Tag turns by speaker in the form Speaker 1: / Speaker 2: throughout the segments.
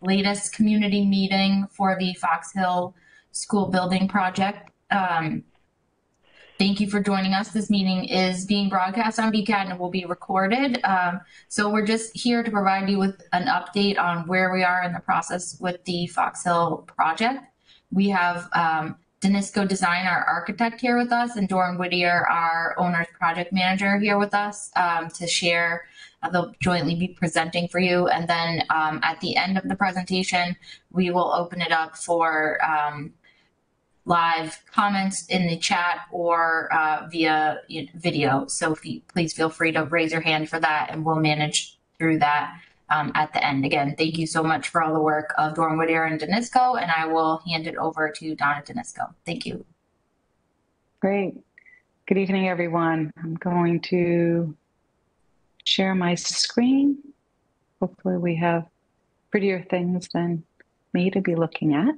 Speaker 1: latest community meeting for the Fox Hill School Building Project. Thank you for joining us. This meeting is being broadcast on BCAT and will be recorded. So we're just here to provide you with an update on where we are in the process with the Fox Hill project. We have Danisco Design, our architect, here with us, and Doran Whittier, our owner's project manager, here with us to share. They'll jointly be presenting for you. And then at the end of the presentation, we will open it up for live comments in the chat or via video. So please feel free to raise your hand for that, and we'll manage through that at the end. Again, thank you so much for all the work of Doran Whittier and Danisco, and I will hand it over to Donna Danisco. Thank you.
Speaker 2: Great. Good evening, everyone. I'm going to share my screen. Hopefully we have prettier things than me to be looking at.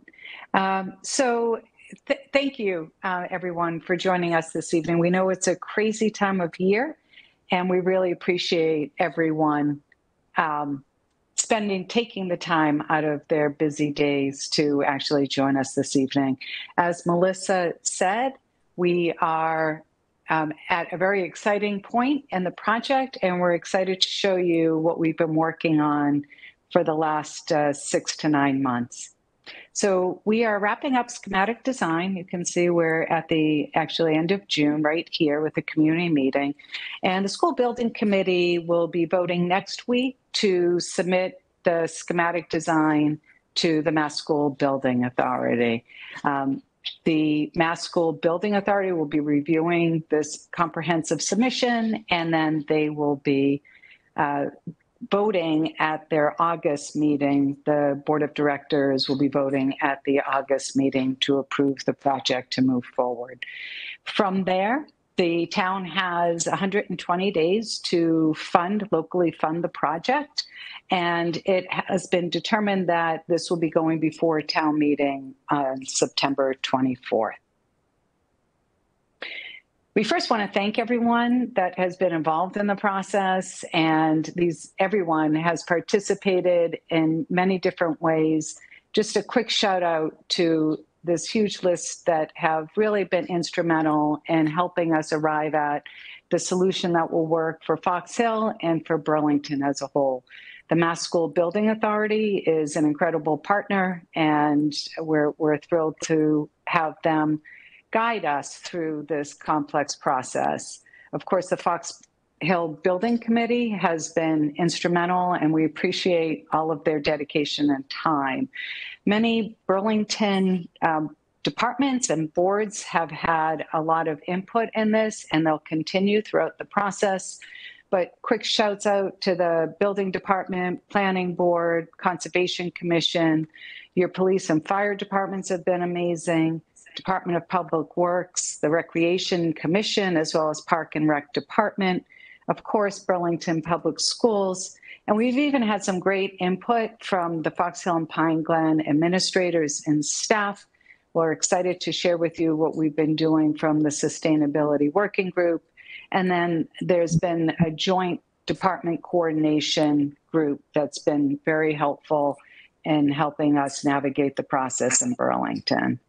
Speaker 2: Thank you, everyone, for joining us this evening. We know it's a crazy time of year, and we really appreciate everyone taking the time out of their busy days to actually join us this evening. As Melissa said, we are at a very exciting point in the project, and we're excited to show you what we've been working on for the last 6 to 9 months. So we are wrapping up schematic design. You can see we're at the actually end of June right here with the community meeting. And the school building committee will be voting next week to submit the schematic design to the Mass School Building Authority. The Mass School Building Authority will be reviewing this comprehensive submission, and then they will be voting at their August meeting. The board of directors will be voting at the August meeting to approve the project to move forward. From there, the town has 120 days to locally fund the project, and it has been determined that this will be going before a town meeting on September 24th. We first want to thank everyone that has been involved in the process, and everyone has participated in many different ways. Just a quick shout out to this huge list that have really been instrumental in helping us arrive at the solution that will work for Fox Hill and for Burlington as a whole. The Mass School Building Authority is an incredible partner, and we're thrilled to have them guide us through this complex process. Of course, the Fox Hill Building Committee has been instrumental, and we appreciate all of their dedication and time. Many Burlington departments and boards have had a lot of input in this, and they'll continue throughout the process. But quick shouts out to the building department, planning board, conservation commission. Your police and fire departments have been amazing. Department of Public Works, the Recreation Commission, as well as Park and Rec Department, of course, Burlington Public Schools. And we've even had some great input from the Fox Hill and Pine Glen administrators and staff. We're excited to share with you what we've been doing from the Sustainability Working Group. And then there's been a joint department coordination group that's been very helpful in helping us navigate the process in Burlington.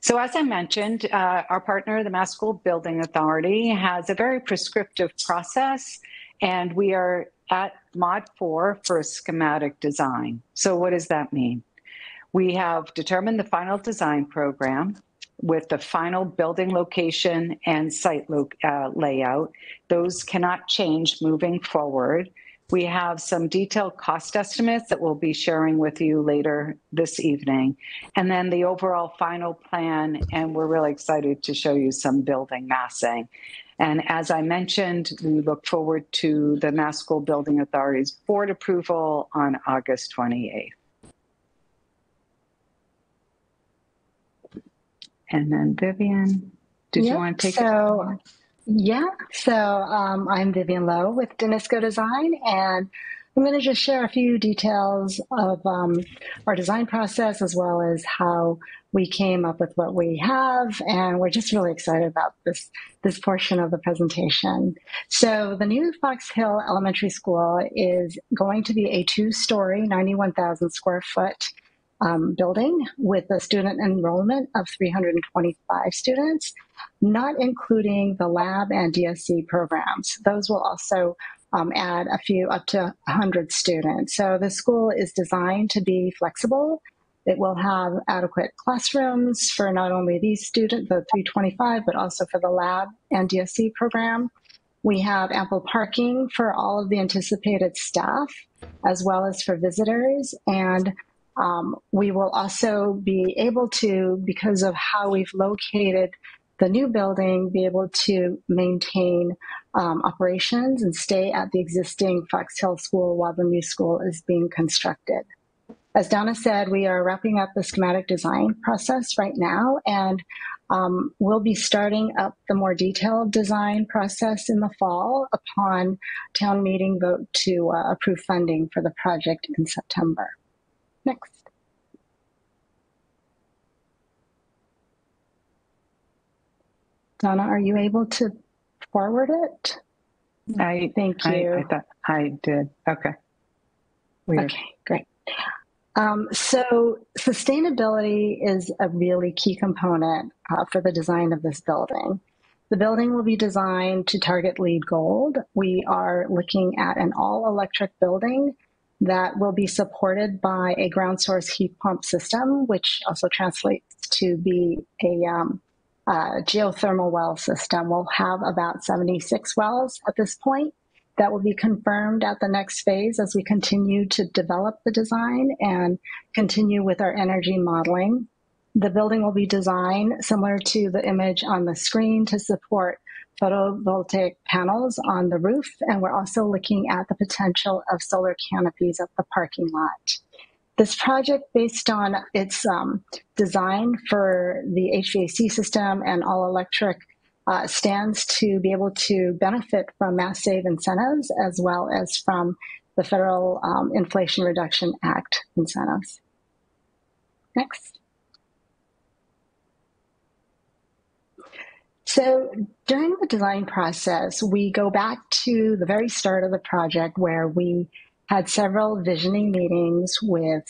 Speaker 2: So as I mentioned, our partner, the Mass School Building Authority, has a very prescriptive process, and we are at Mod 4 for schematic design. So what does that mean? We have determined the final design program with the final building location and site layout. Those cannot change moving forward. We have some detailed cost estimates that we'll be sharing with you later this evening, and then the overall final plan, and we're really excited to show you some building massing. And as I mentioned, we look forward to the Mass School Building Authority's board approval on August 28th. And then Vivian, did you want to take it?
Speaker 3: Yeah, so I'm Vivian Lowe with Danisco Design, and I'm going to just share a few details of our design process, as well as how we came up with what we have, and we're just really excited about this portion of the presentation. So the new Fox Hill Elementary School is going to be a two-story, 91,000 square foot building with a student enrollment of 325 students, not including the lab and DSC programs. Those will also add a few up to 100 students. So the school is designed to be flexible. It will have adequate classrooms for not only these students, the 325, but also for the lab and DSC program. We have ample parking for all of the anticipated staff, as well as for visitors. And we will also be able to, because of how we've located the new building, be able to maintain operations and stay at the existing Fox Hill School while the new school is being constructed. As Donna said, we are wrapping up the schematic design process right now, and we'll be starting up the more detailed design process in the fall upon town meeting vote to approve funding for the project in September. Next. Donna, are you able to forward it? Thank you.
Speaker 2: I thought I did. Okay. Weird.
Speaker 3: Okay, great. So sustainability is a really key component for the design of this building. The building will be designed to target LEED Gold. We are looking at an all-electric building that will be supported by a ground source heat pump system, which also translates to be a geothermal well system. We'll have about 76 wells at this point. That will be confirmed at the next phase as we continue to develop the design and continue with our energy modeling. The building will be designed similar to the image on the screen to support photovoltaic panels on the roof, and we're also looking at the potential of solar canopies at the parking lot. This project, based on its design for the HVAC system and all electric, stands to be able to benefit from mass save incentives as well as from the Federal Inflation Reduction Act incentives. Next. So during the design process, we go back to the very start of the project where we had several visioning meetings with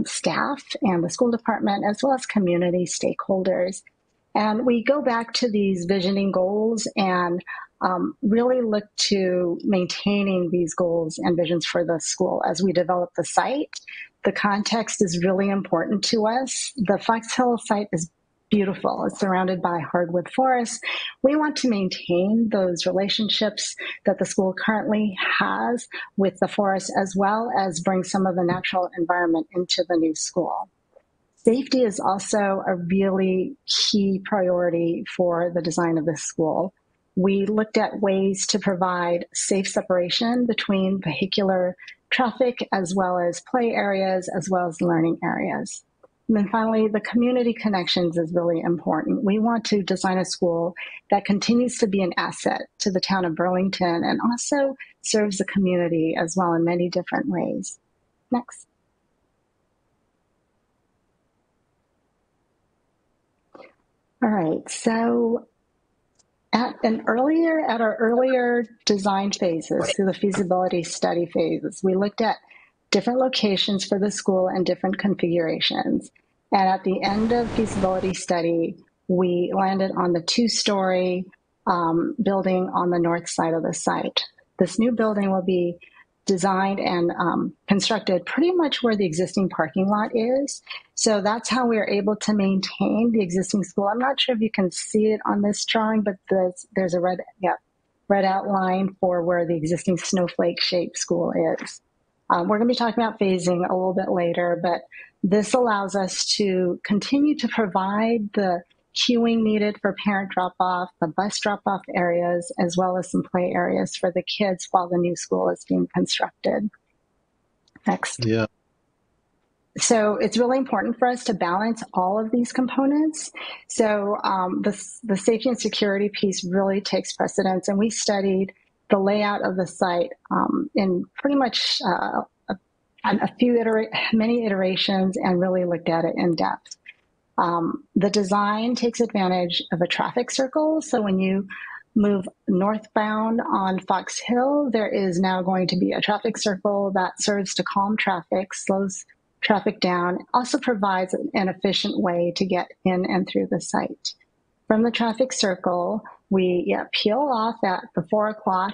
Speaker 3: staff and the school department, as well as community stakeholders. And we go back to these visioning goals and really look to maintaining these goals and visions for the school as we develop the site. The context is really important to us. The Fox Hill site is beautiful. It's surrounded by hardwood forests. We want to maintain those relationships that the school currently has with the forest, as well as bring some of the natural environment into the new school. Safety is also a really key priority for the design of this school. We looked at ways to provide safe separation between vehicular traffic, as well as play areas, as well as learning areas. And then finally, the community connections is really important. We want to design a school that continues to be an asset to the town of Burlington and also serves the community as well in many different ways. Next. All right, so at our earlier design phases, through the feasibility study phases, we looked at different locations for the school and different configurations. And at the end of feasibility study, we landed on the two-story building on the north side of the site. This new building will be designed and constructed pretty much where the existing parking lot is. So that's how we're able to maintain the existing school. I'm not sure if you can see it on this drawing, but there's a red outline for where the existing snowflake-shaped school is. We're going to be talking about phasing a little bit later, but this allows us to continue to provide the queuing needed for parent drop-off, the bus drop-off areas, as well as some play areas for the kids while the new school is being constructed. Next.
Speaker 4: Yeah.
Speaker 3: So it's really important for us to balance all of these components. So the safety and security piece really takes precedence, and we studied the layout of the site in pretty much many iterations, and really looked at it in depth. The design takes advantage of a traffic circle. So when you move northbound on Fox Hill, there is now going to be a traffic circle that serves to calm traffic, slows traffic down, also provides an efficient way to get in and through the site. From the traffic circle, we peel off at the 4 o'clock,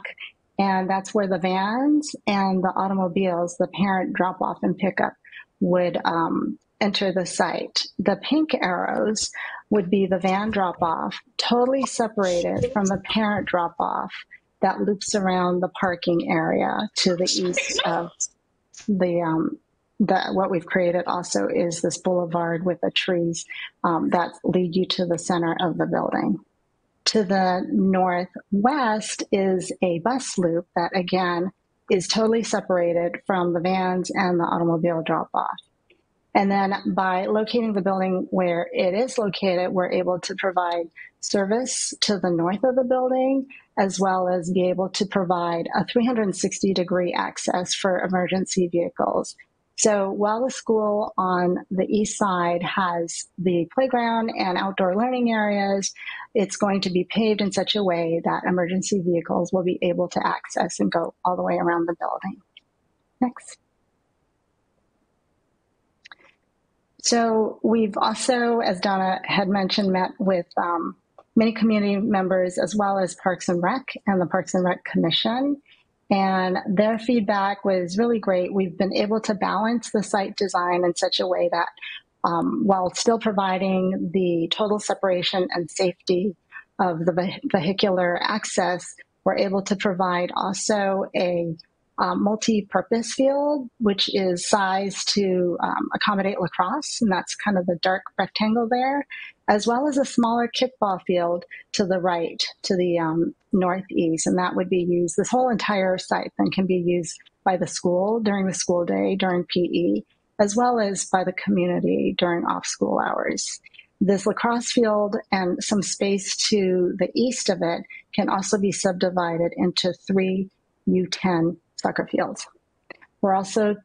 Speaker 3: and that's where the vans and the automobiles, the parent drop off and pickup, would enter the site. The pink arrows would be the van drop off, totally separated from the parent drop off that loops around the parking area to the east of what we've created. Also is this boulevard with the trees that lead you to the center of the building. To the northwest is a bus loop that, again, is totally separated from the vans and the automobile drop-off. And then by locating the building where it is located, we're able to provide service to the north of the building, as well as be able to provide a 360-degree access for emergency vehicles. So while the school on the east side has the playground and outdoor learning areas, it's going to be paved in such a way that emergency vehicles will be able to access and go all the way around the building. Next. So we've also, as Donna had mentioned, met with many community members, as well as Parks and Rec and the Parks and Rec Commission. And their feedback was really great. We've been able to balance the site design in such a way that while still providing the total separation and safety of the vehicular access, we're able to provide also a multi-purpose field, which is sized to accommodate lacrosse, and that's kind of the dark rectangle there, as well as a smaller kickball field to the right, to the northeast, and that would be used, this whole entire site then can be used by the school during the school day, during PE, as well as by the community during off-school hours. This lacrosse field and some space to the east of it can also be subdivided into 3 U10 soccer fields. We're also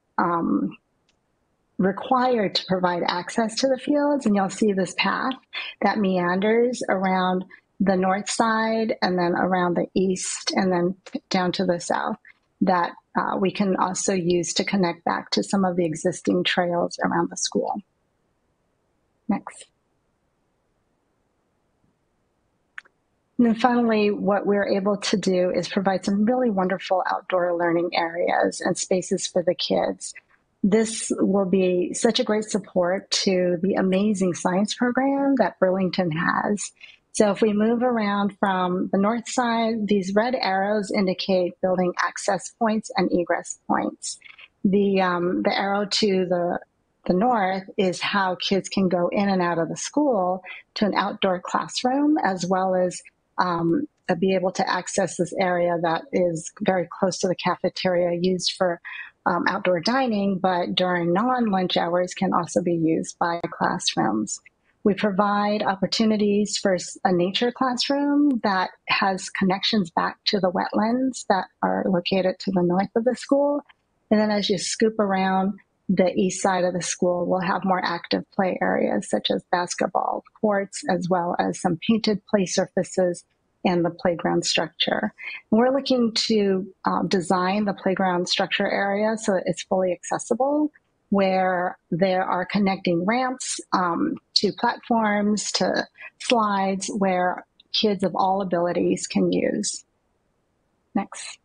Speaker 3: required to provide access to the fields, and you'll see this path that meanders around the north side and then around the east and then down to the south that we can also use to connect back to some of the existing trails around the school. Next. And then finally, what we're able to do is provide some really wonderful outdoor learning areas and spaces for the kids. This will be such a great support to the amazing science program that Burlington has. So if we move around from the north side, these red arrows indicate building access points and egress points. The arrow to the north is how kids can go in and out of the school to an outdoor classroom, as well as be able to access this area that is very close to the cafeteria, used for outdoor dining, but during non-lunch hours can also be used by classrooms. We provide opportunities for a nature classroom that has connections back to the wetlands that are located to the north of the school. And then as you scoop around the east side of the school, we'll have more active play areas such as basketball courts, as well as some painted play surfaces and the playground structure. And we're looking to design the playground structure area so that it's fully accessible, where there are connecting ramps to platforms, to slides, where kids of all abilities can use. Next.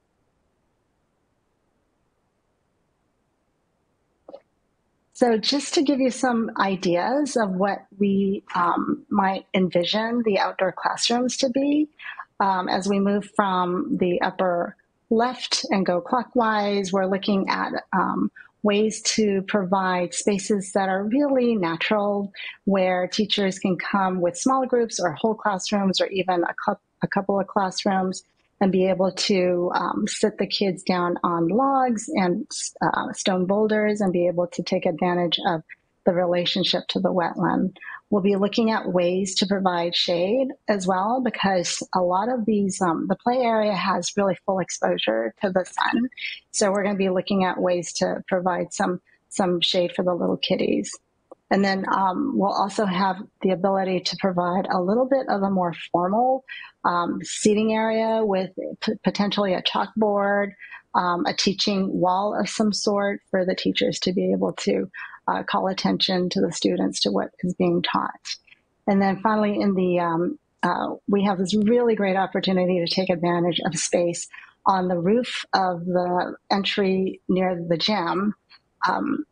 Speaker 3: So just to give you some ideas of what we might envision the outdoor classrooms to be, as we move from the upper left and go clockwise, we're looking at ways to provide spaces that are really natural, where teachers can come with small groups or whole classrooms or even a couple of classrooms and be able to sit the kids down on logs and stone boulders and be able to take advantage of the relationship to the wetland. We'll be looking at ways to provide shade as well, because a lot of these, the play area has really full exposure to the sun. So we're going to be looking at ways to provide some shade for the little kitties. And then we'll also have the ability to provide a little bit of a more formal seating area with potentially a chalkboard, a teaching wall of some sort for the teachers to be able to call attention to the students to what is being taught. And then finally, in the we have this really great opportunity to take advantage of space on the roof of the entry near the gym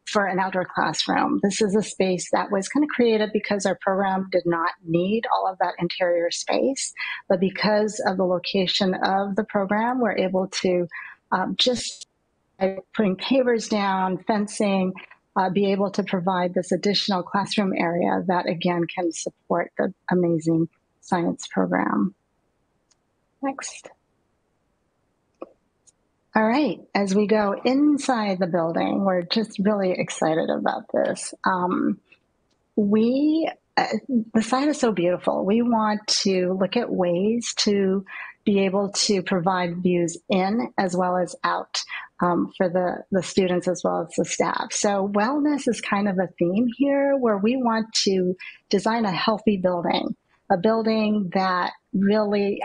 Speaker 3: for an outdoor classroom. This is a space that was kind of created because our program did not need all of that interior space, but because of the location of the program, we're able to just by putting pavers down, fencing, be able to provide this additional classroom area that, again, can support the amazing science program. Next. All right, as we go inside the building, we're just really excited about this. The site is so beautiful. We want to look at ways to be able to provide views in as well as out for the students as well as the staff. So wellness is kind of a theme here, where we want to design a healthy building, a building that really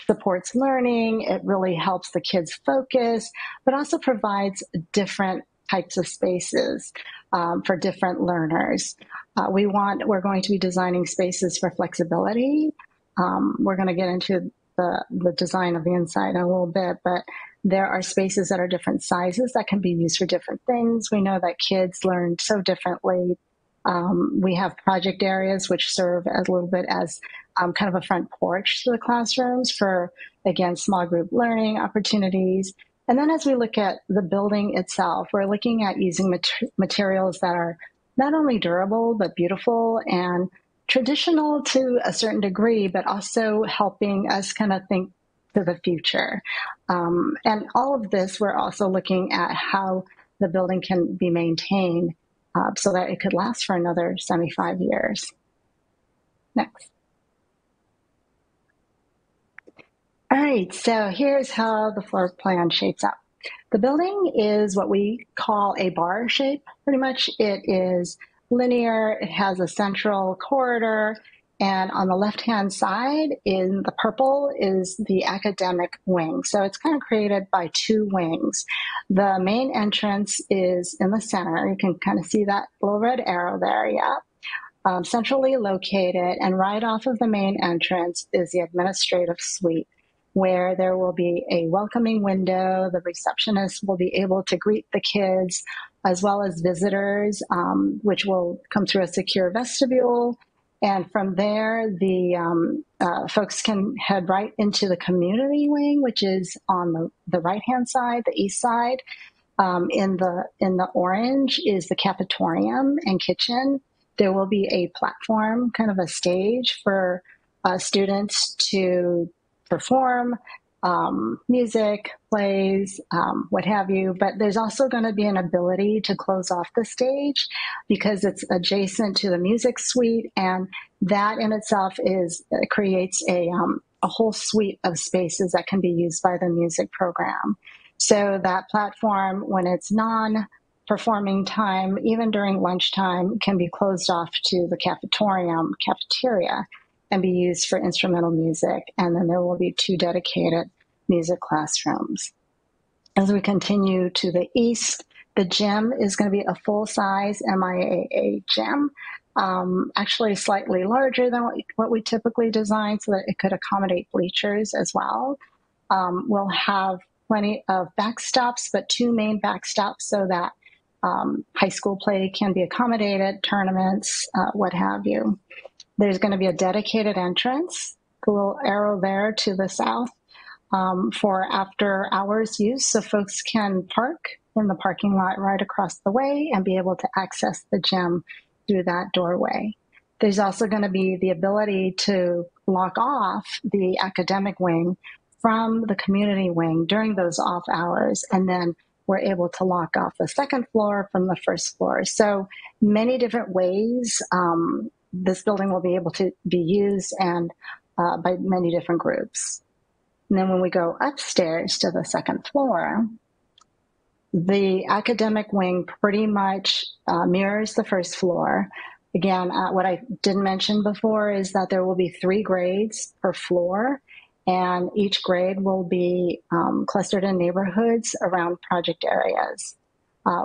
Speaker 3: supports learning. It really helps the kids focus, but also provides different types of spaces for different learners. We're going to be designing spaces for flexibility. We're going to get into the design of the inside in a little bit, but there are spaces that are different sizes that can be used for different things. We know that kids learn so differently. We have project areas which serve as a little bit as kind of a front porch to the classrooms for, again, small group learning opportunities. And then as we look at the building itself, we're looking at using materials that are not only durable, but beautiful and traditional to a certain degree, but also helping us kind of think to the future. And all of this, we're also looking at how the building can be maintained so that it could last for another 75 years. Next. All right, so here's how the floor plan shapes up. The building is what we call a bar shape, pretty much. It is linear, it has a central corridor, and on the left-hand side in the purple is the academic wing. So it's kind of created by two wings. The main entrance is in the center. You can kind of see that little red arrow there, yeah. Centrally located, and right off of the main entrance is the administrative suite, where there will be a welcoming window. The receptionist will be able to greet the kids as well as visitors, which will come through a secure vestibule. And from there, the folks can head right into the community wing, which is on the right-hand side, the east side. In the orange is the cafetorium and kitchen. There will be a platform, kind of a stage for students to perform music, plays, what have you. But there's also going to be an ability to close off the stage because it's adjacent to the music suite, and that in itself creates a whole suite of spaces that can be used by the music program. So that platform, when it's non-performing time, even during lunchtime, can be closed off to the cafeteria, and be used for instrumental music. And then there will be two dedicated music classrooms. As we continue to the east, the gym is going to be a full-size MIAA gym, actually slightly larger than what we typically design so that it could accommodate bleachers as well. We'll have plenty of backstops, but two main backstops so that high school play can be accommodated, tournaments, what have you. There's going to be a dedicated entrance, the little arrow there to the south, for after hours use. So folks can park in the parking lot right across the way and be able to access the gym through that doorway. There's also going to be the ability to lock off the academic wing from the community wing during those off hours, and then we're able to lock off the second floor from the first floor. So many different ways this building will be able to be used and by many different groups. And then when we go upstairs to the second floor, the academic wing pretty much mirrors the first floor. Again, what I didn't mention before is that there will be 3 grades per floor, and each grade will be clustered in neighborhoods around project areas.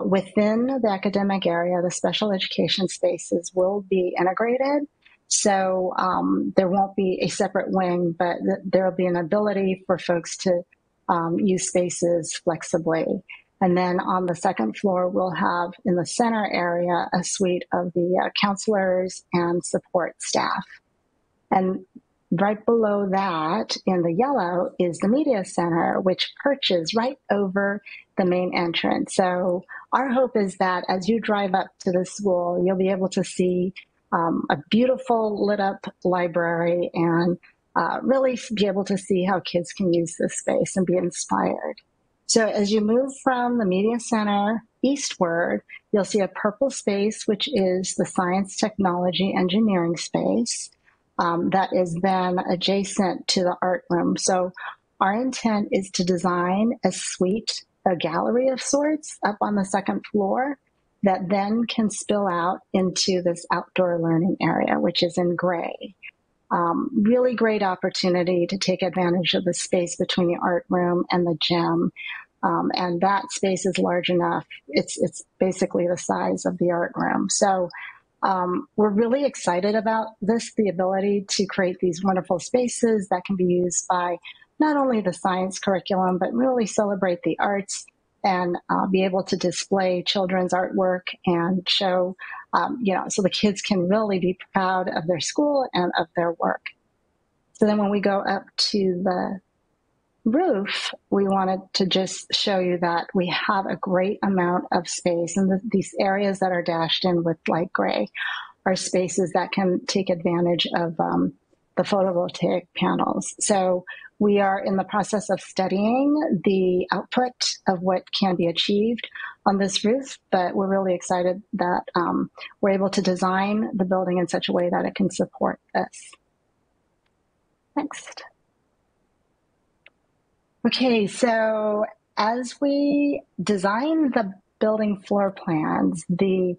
Speaker 3: Within the academic area, the special education spaces will be integrated. So there won't be a separate wing, but there will be an ability for folks to use spaces flexibly. And then on the second floor, we'll have in the center area a suite of the counselors and support staff. And right below that in the yellow is the media center, which perches right over the main entrance. So our hope is that as you drive up to the school, you'll be able to see a beautiful lit up library and really be able to see how kids can use this space and be inspired. So as you move from the media center eastward, you'll see a purple space, which is the science, technology, engineering space that is then adjacent to the art room. So our intent is to design a suite, a gallery of sorts up on the second floor that then can spill out into this outdoor learning area, which is in gray. Really great opportunity to take advantage of the space between the art room and the gym. And that space is large enough. It's basically the size of the art room. So we're really excited about this, the ability to create these wonderful spaces that can be used by not only the science curriculum, but really celebrate the arts and be able to display children's artwork and show, so the kids can really be proud of their school and of their work. So then when we go up to the roof, we wanted to just show you that we have a great amount of space, and these areas that are dashed in with light gray are spaces that can take advantage of the photovoltaic panels. So we are in the process of studying the output of what can be achieved on this roof, but we're really excited that we're able to design the building in such a way that it can support this. Next. Okay, so as we design the building floor plans, the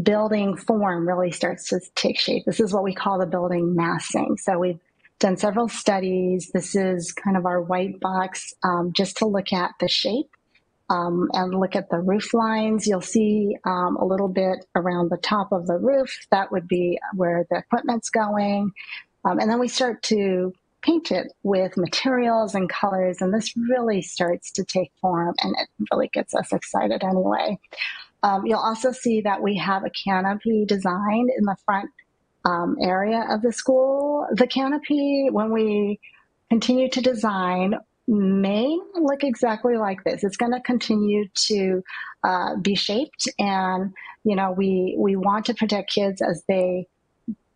Speaker 3: building form really starts to take shape. This is what we call the building massing. So we've done several studies. This is kind of our white box just to look at the shape and look at the roof lines. You'll see a little bit around the top of the roof. That would be where the equipment's going. And then we start to paint it with materials and colors, and this really starts to take form, and it really gets us excited anyway. You'll also see that we have a canopy designed in the front area of the school. The canopy, when we continue to design, may look exactly like this. It's going to continue to be shaped, and we want to protect kids as they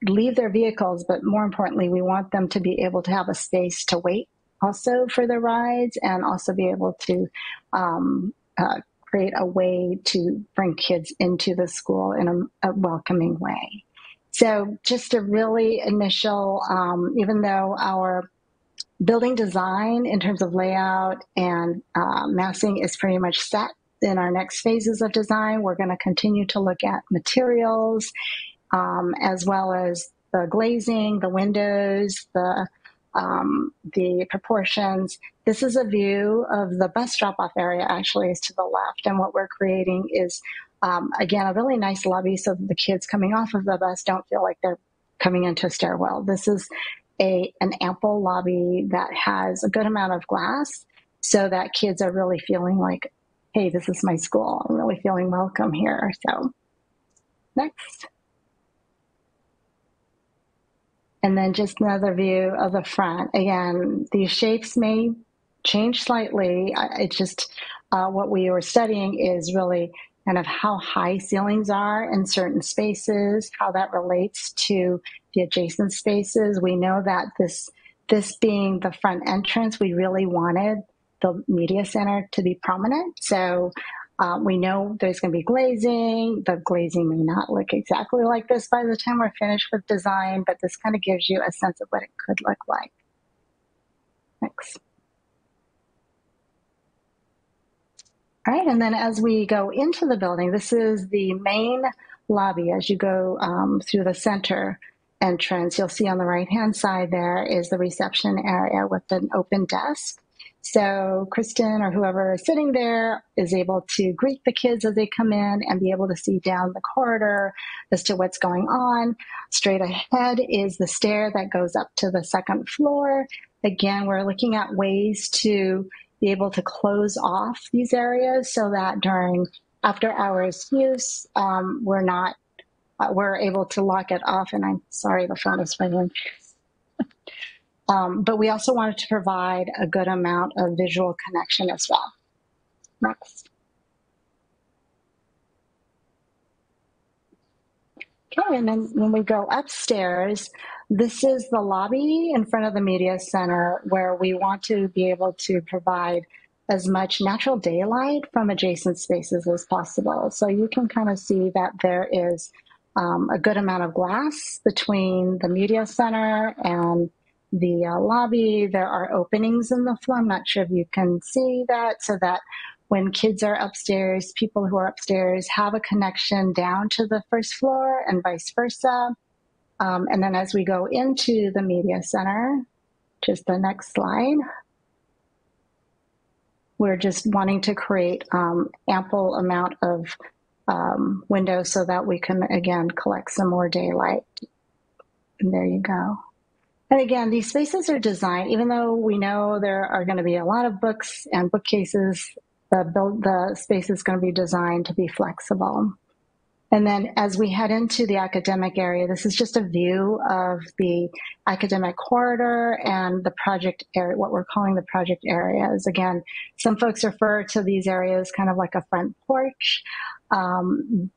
Speaker 3: leave their vehicles, but more importantly, we want them to be able to have a space to wait also for the rides, and also be able to create a way to bring kids into the school in a welcoming way. So just a really initial, even though our building design in terms of layout and massing is pretty much set, in our next phases of design, we're going to continue to look at materials, as well as the glazing, the windows, the proportions. This is a view of the bus drop-off area, actually, is to the left. And what we're creating is, again, a really nice lobby so that the kids coming off of the bus don't feel like they're coming into a stairwell. This is an ample lobby that has a good amount of glass so that kids are really feeling like, hey, this is my school. I'm really feeling welcome here. So next. And then just another view of the front. Again, these shapes may change slightly. It's just what we were studying is really kind of how high ceilings are in certain spaces, how that relates to the adjacent spaces. We know that this being the front entrance, we really wanted the media center to be prominent. So We know there's going to be glazing. The glazing may not look exactly like this by the time we're finished with design, but this kind of gives you a sense of what it could look like. Next. All right, and then as we go into the building, this is the main lobby. As you go through the center entrance, you'll see on the right-hand side there is the reception area with an open desk. So Kristen or whoever is sitting there is able to greet the kids as they come in and be able to see down the corridor as to what's going on. Straight ahead is the stair that goes up to the second floor. Again, we're looking at ways to be able to close off these areas so that during after hours use, we're able to lock it off. And I'm sorry, the phone is ringing. But we also wanted to provide a good amount of visual connection as well. Next. Okay, and then when we go upstairs, this is the lobby in front of the media center where we want to be able to provide as much natural daylight from adjacent spaces as possible. So you can kind of see that there is a good amount of glass between the media center and the lobby. There are openings in the floor. I'm not sure if you can see that, so that when kids are upstairs, people who are upstairs have a connection down to the first floor and vice versa. And then as we go into the media center, just the next slide, we're just wanting to create ample amount of windows so that we can, again, collect some more daylight. And there you go. And again, these spaces are designed, even though we know there are going to be a lot of books and bookcases, the space is going to be designed to be flexible. And then as we head into the academic area, this is just a view of the academic corridor and the project area, what we're calling the project areas. Again, some folks refer to these areas kind of like a front porch.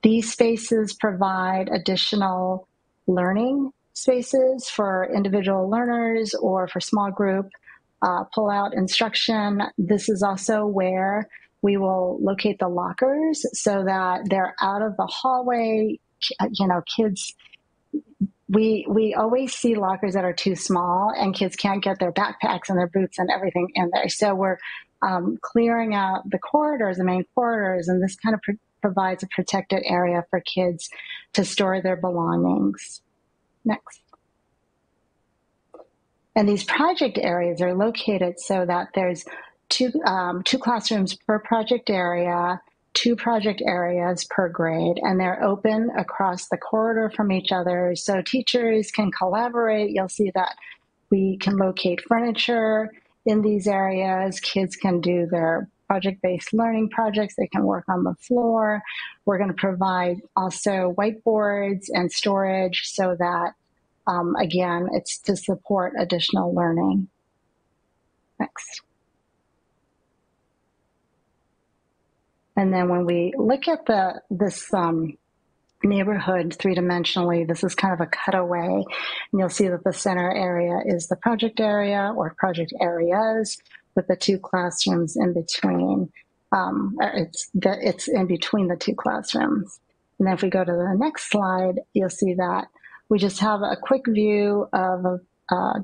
Speaker 3: These spaces provide additional learning spaces for individual learners or for small group pull-out instruction. This is also where we will locate the lockers so that they're out of the hallway. You know, kids, we always see lockers that are too small and kids can't get their backpacks and their boots and everything in there. So we're clearing out the corridors, the main corridors, and this kind of provides a protected area for kids to store their belongings. Next. And these project areas are located so that there's two classrooms per project area, 2 project areas per grade, and they're open across the corridor from each other so teachers can collaborate. You'll see that we can locate furniture in these areas. Kids can do their project-based learning projects. They can work on the floor. We're going to provide also whiteboards and storage so that, again, it's to support additional learning. Next. And then when we look at this neighborhood three-dimensionally, this is kind of a cutaway. And you'll see that the center area is the project area or project areas with the 2 classrooms in between. It's in between the 2 classrooms. And then if we go to the next slide, you'll see that we just have a quick view of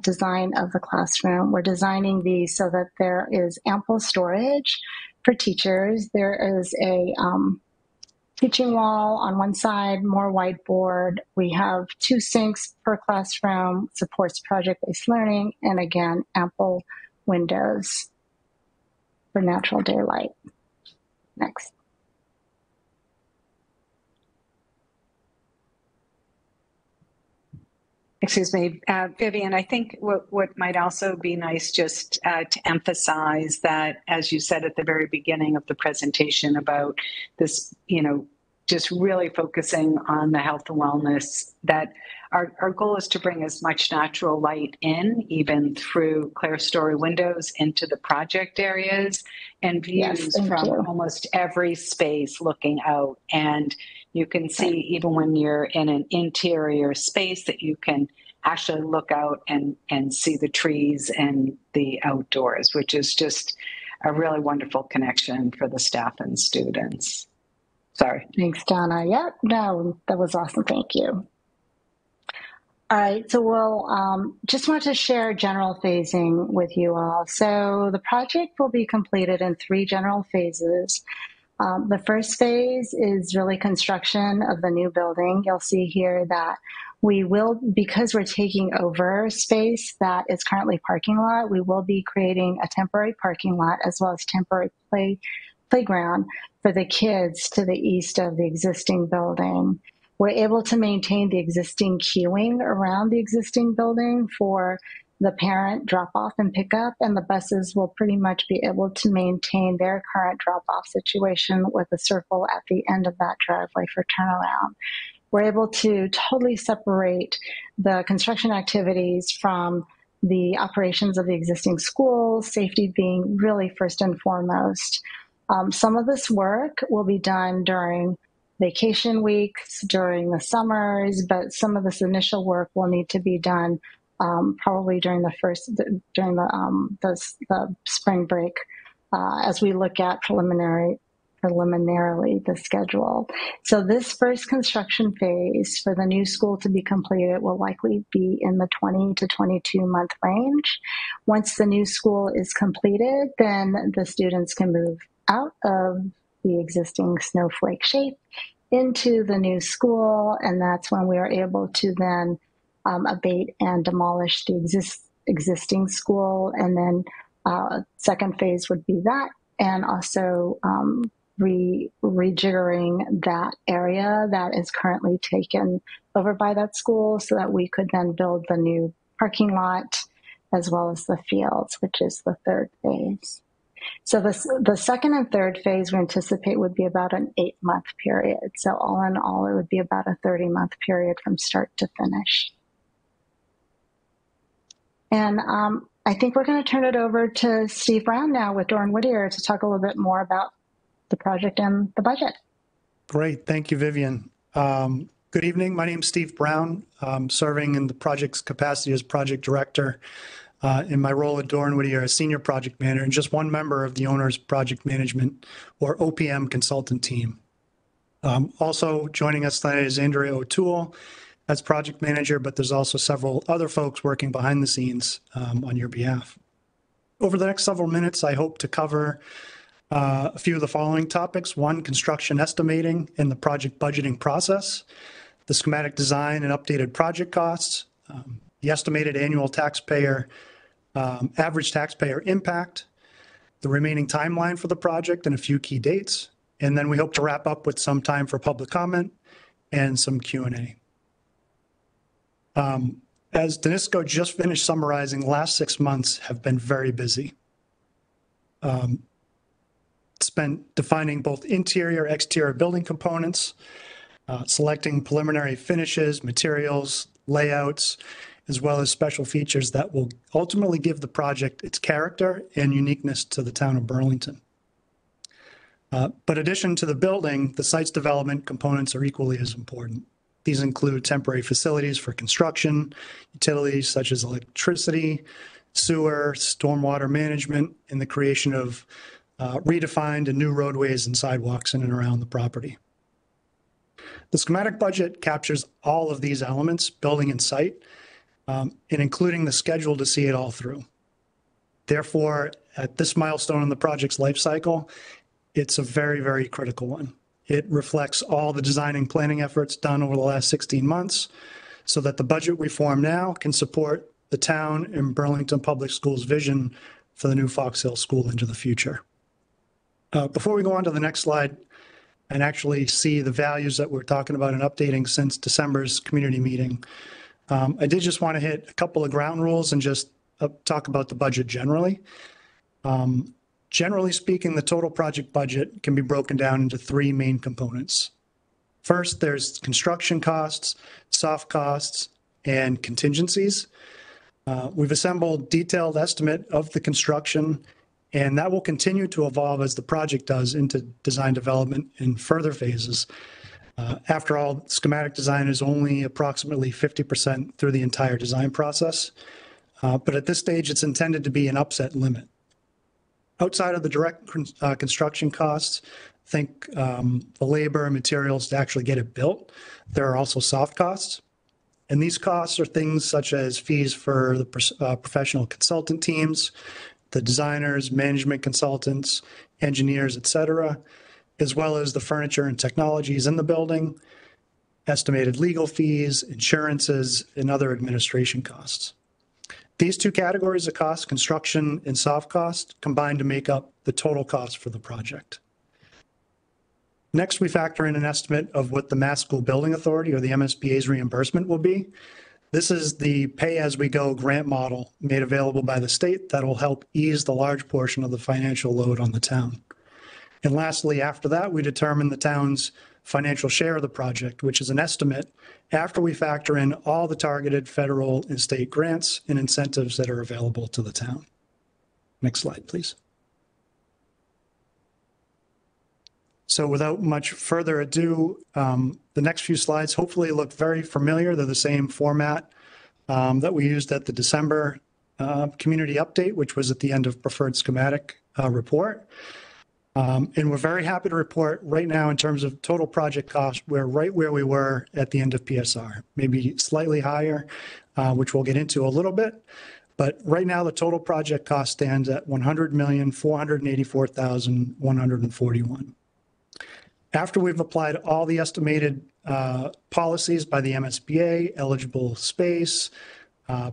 Speaker 3: design of the classroom. We're designing these so that there is ample storage for teachers. There is a teaching wall on one side, more whiteboard. We have 2 sinks per classroom, supports project-based learning, and again, ample windows for natural daylight. Next.
Speaker 2: Excuse me, Vivian, I think what might also be nice just to emphasize that, as you said at the very beginning of the presentation about this, just really focusing on the health and wellness, that our goal is to bring as much natural light in, even through clerestory windows into the project areas and views from almost every space looking out. And you can see even when you're in an interior space that you can actually look out and see the trees and the outdoors, which is just a really wonderful connection for the staff and students. Sorry.
Speaker 3: Thanks, Donna. Yep, no, that was awesome. Thank you. All right, so we'll just want to share general phasing with you all. So the project will be completed in 3 general phases. The first phase is really construction of the new building. You'll see here that we will, because we're taking over space that is currently parking lot, we will be creating a temporary parking lot as well as temporary playground for the kids to the east of the existing building. We're able to maintain the existing queuing around the existing building for the parent drop off and pick up, and the buses will pretty much be able to maintain their current drop off situation with a circle at the end of that driveway for turnaround. We're able to totally separate the construction activities from the operations of the existing school, safety being really first and foremost. Some of this work will be done during vacation weeks, during the summers, but some of this initial work will need to be done probably during the spring break as we look at preliminarily the schedule. So this first construction phase for the new school to be completed will likely be in the 20 to 22 month range. Once the new school is completed, then the students can move out of the existing snowflake shape into the new school, and that's when we are able to then abate and demolish the existing school, and then second phase would be that, and also rejiggering that area that is currently taken over by that school so that we could then build the new parking lot as well as the fields, which is the third phase. So the second and third phase we anticipate would be about an 8-month period. So all in all, it would be about a 30-month period from start to finish. And I think we're going to turn it over to Steve Brown now with Doran Whittier to talk a little bit more about the project and the budget.
Speaker 4: Great. Thank you, Vivian. Good evening. My name is Steve Brown. I'm serving in the project's capacity as project director in my role at Doran Whittier as senior project manager and just one member of the owner's project management or OPM consultant team. Also joining us tonight is Andrea O'Toole as project manager, but there's also several other folks working behind the scenes on your behalf. Over the next several minutes, I hope to cover a few of the following topics. 1, construction estimating and the project budgeting process, the schematic design and updated project costs, the estimated annual taxpayer, average taxpayer impact, the remaining timeline for the project and a few key dates. And then we hope to wrap up with some time for public comment and some Q&A. As Danisco just finished summarizing, the last 6 months have been very busy. Spent defining both interior, exterior building components, selecting preliminary finishes, materials, layouts, as well as special features that will ultimately give the project its character and uniqueness to the town of Burlington. But in addition to the building, the site's development components are equally as important. These include temporary facilities for construction, utilities such as electricity, sewer, stormwater management, and the creation of redefined and new roadways and sidewalks in and around the property. The schematic budget captures all of these elements, building and site, and including the schedule to see it all through. Therefore, at this milestone in the project's life cycle, it's a very, very critical one. It reflects all the design and planning efforts done over the last 16 months so that the budget we form now can support the town and Burlington Public Schools' vision for the new Fox Hill School into the future. Before we go on to the next slide and actually see the values that we're talking about and updating since December's community meeting, I did just want to hit a couple of ground rules and just talk about the budget generally. Generally speaking, the total project budget can be broken down into 3 main components. First, there's construction costs, soft costs, and contingencies. We've assembled detailed estimate of the construction, and that will continue to evolve as the project does into design development in further phases. After all, schematic design is only approximately 50% through the entire design process, but at this stage, it's intended to be an upset limit. Outside of the direct construction costs, think the labor and materials to actually get it built, there are also soft costs. And these costs are things such as fees for the professional consultant teams, the designers, management consultants, engineers, et cetera, as well as the furniture and technologies in the building, estimated legal fees, insurances, and other administration costs. These two categories of costs, construction and soft cost, combine to make up the total cost for the project. Next, we factor in an estimate of what the Mass School Building Authority, or the MSBA's, reimbursement will be. This is the pay-as-we-go grant model made available by the state that will help ease the large portion of the financial load on the town. And lastly, after that, we determine the town's financial share of the project, which is an estimate after we factor in all the targeted federal and state grants and incentives that are available to the town. Next slide, please. So without much further ado, the next few slides hopefully look very familiar. They're the same format that we used at the December community update, which was at the end of preferred schematic report. And we're very happy to report right now in terms of total project cost, we're right where we were at the end of PSR, maybe slightly higher, which we'll get into a little bit. But right now, the total project cost stands at $100,484,141. After we've applied all the estimated policies by the MSBA, eligible space,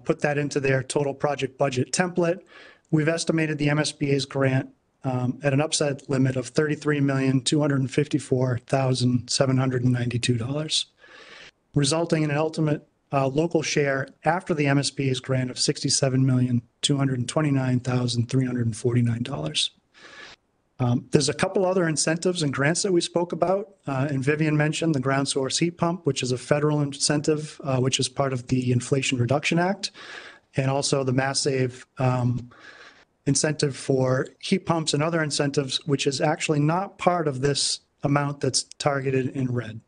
Speaker 4: put that into their total project budget template, we've estimated the MSBA's grant at an upside limit of $33,254,792, resulting in an ultimate local share after the MSBA's grant of $67,229,349. There's a couple other incentives and grants that we spoke about, and Vivian mentioned the ground source heat pump, which is a federal incentive, which is part of the Inflation Reduction Act, and also the Mass Save incentive for heat pumps and other incentives, which is actually not part of this amount that's targeted in red.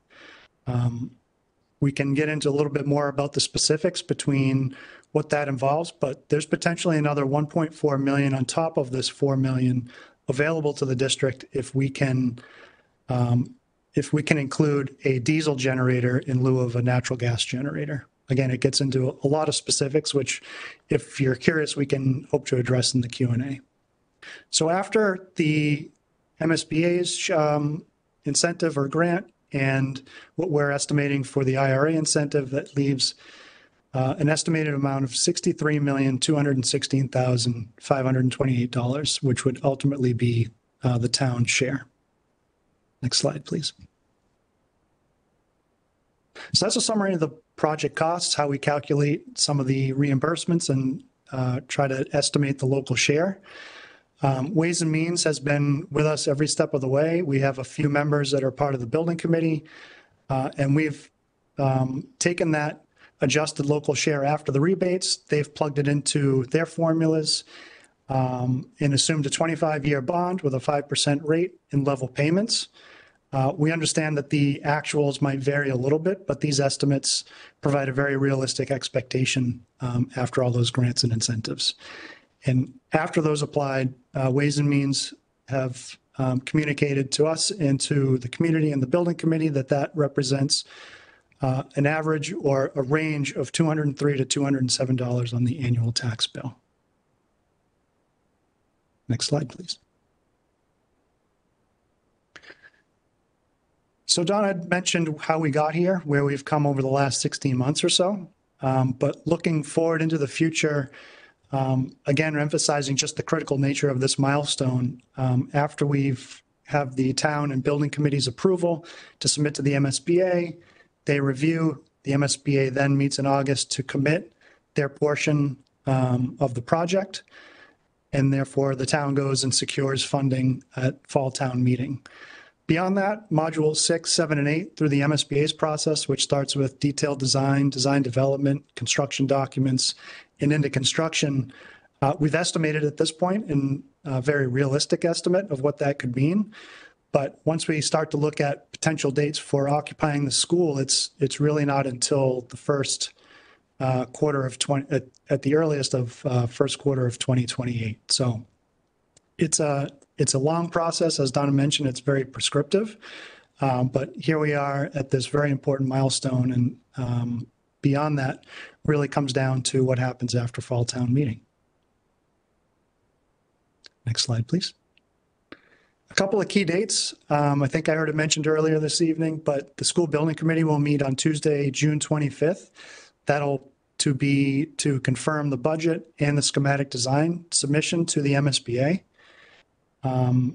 Speaker 4: We can get into a little bit more about the specifics between what that involves, but there's potentially another 1.4 million on top of this 4 million available to the district if we can include a diesel generator in lieu of a natural gas generator. Again, it gets into a lot of specifics, which if you're curious, we can hope to address in the Q&A. So after the MSBA's incentive or grant and what we're estimating for the IRA incentive, that leaves an estimated amount of $63,216,528, which would ultimately be the town's share. Next slide, please. So that's a summary of the project costs, how we calculate some of the reimbursements and try to estimate the local share. Ways and Means has been with us every step of the way. We have a few members that are part of the building committee, and we've taken that adjusted local share after the rebates. They've plugged it into their formulas and assumed a 25-year bond with a 5% rate in level payments. We understand that the actuals might vary a little bit, but these estimates provide a very realistic expectation after all those grants and incentives. And after those applied, Ways and Means have communicated to us and to the community and the building committee that that represents an average or a range of $203 to $207 on the annual tax bill. Next slide, please. So Don had mentioned how we got here, where we've come over the last 16 months or so. But looking forward into the future, again, emphasizing just the critical nature of this milestone, after we've have the town and building committee's approval to submit to the MSBA, they review, the MSBA then meets in August to commit their portion of the project, and therefore the town goes and secures funding at fall town meeting. Beyond that, Module 6, 7, and 8 through the MSBA's process, which starts with detailed design, design development, construction documents, and into construction, we've estimated at this point in a very realistic estimate of what that could mean. But once we start to look at potential dates for occupying the school, it's really not until the first quarter of at the earliest of first quarter of 2028. So It's a long process. As Donna mentioned, it's very prescriptive. But here we are at this very important milestone. And beyond that, really comes down to what happens after fall town meeting. Next slide, please. A couple of key dates. I think I heard it mentioned earlier this evening, but the school building committee will meet on Tuesday, June 25th. That'll be to confirm the budget and the schematic design submission to the MSBA.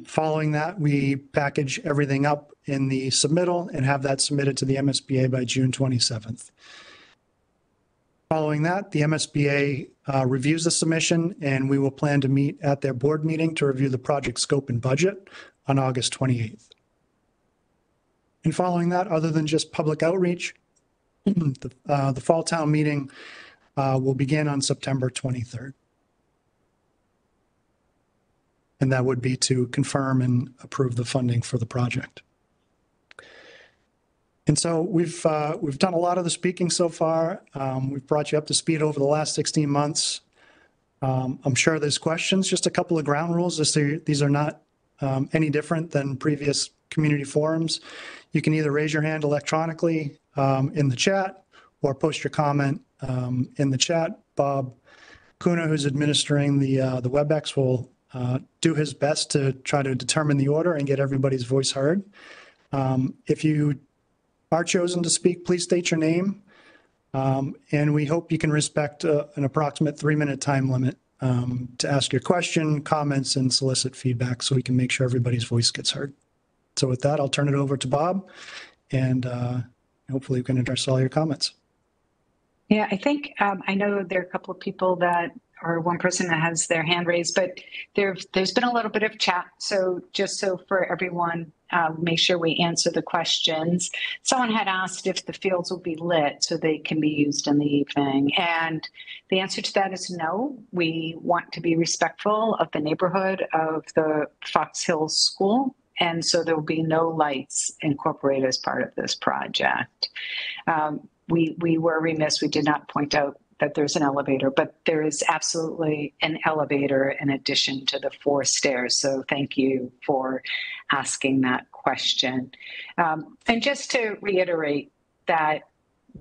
Speaker 4: Following that, we package everything up in the submittal and have that submitted to the MSBA by June 27th. Following that, the MSBA reviews the submission, and we will plan to meet at their board meeting to review the project scope and budget on August 28th. And following that, other than just public outreach, the fall town meeting will begin on September 23rd. And that would be to confirm and approve the funding for the project. And so we've done a lot of the speaking so far. We've brought you up to speed over the last 16 months. I'm sure there's questions. Just a couple of ground rules. These are not any different than previous community forums. You can either raise your hand electronically in the chat or post your comment in the chat. Bob Kuna, who's administering the WebEx, will do his best to try to determine the order and get everybody's voice heard. If you are chosen to speak, please state your name. And we hope you can respect an approximate 3-minute time limit to ask your question, comments, and solicit feedback so we can make sure everybody's voice gets heard. So with that, I'll turn it over to Bob, and hopefully we can address all your comments.
Speaker 2: Yeah, I think I know there are a couple of people that, or one person that has their hand raised, but there's been a little bit of chat. So just so for everyone, make sure we answer the questions. Someone had asked if the fields will be lit so they can be used in the evening. And the answer to that is no. We want to be respectful of the neighborhood of the Fox Hills School. And so there will be no lights incorporated as part of this project. We were remiss, we did not point out that there's an elevator, but there is absolutely an elevator in addition to the 4 stairs. So thank you for asking that question. And just to reiterate that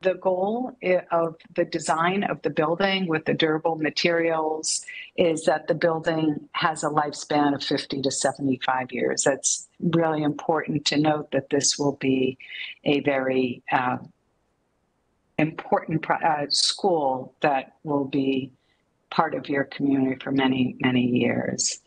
Speaker 2: the goal of the design of the building with the durable materials is that the building has a lifespan of 50 to 75 years. That's really important to note, that this will be a very important school that will be part of your community for many, many years.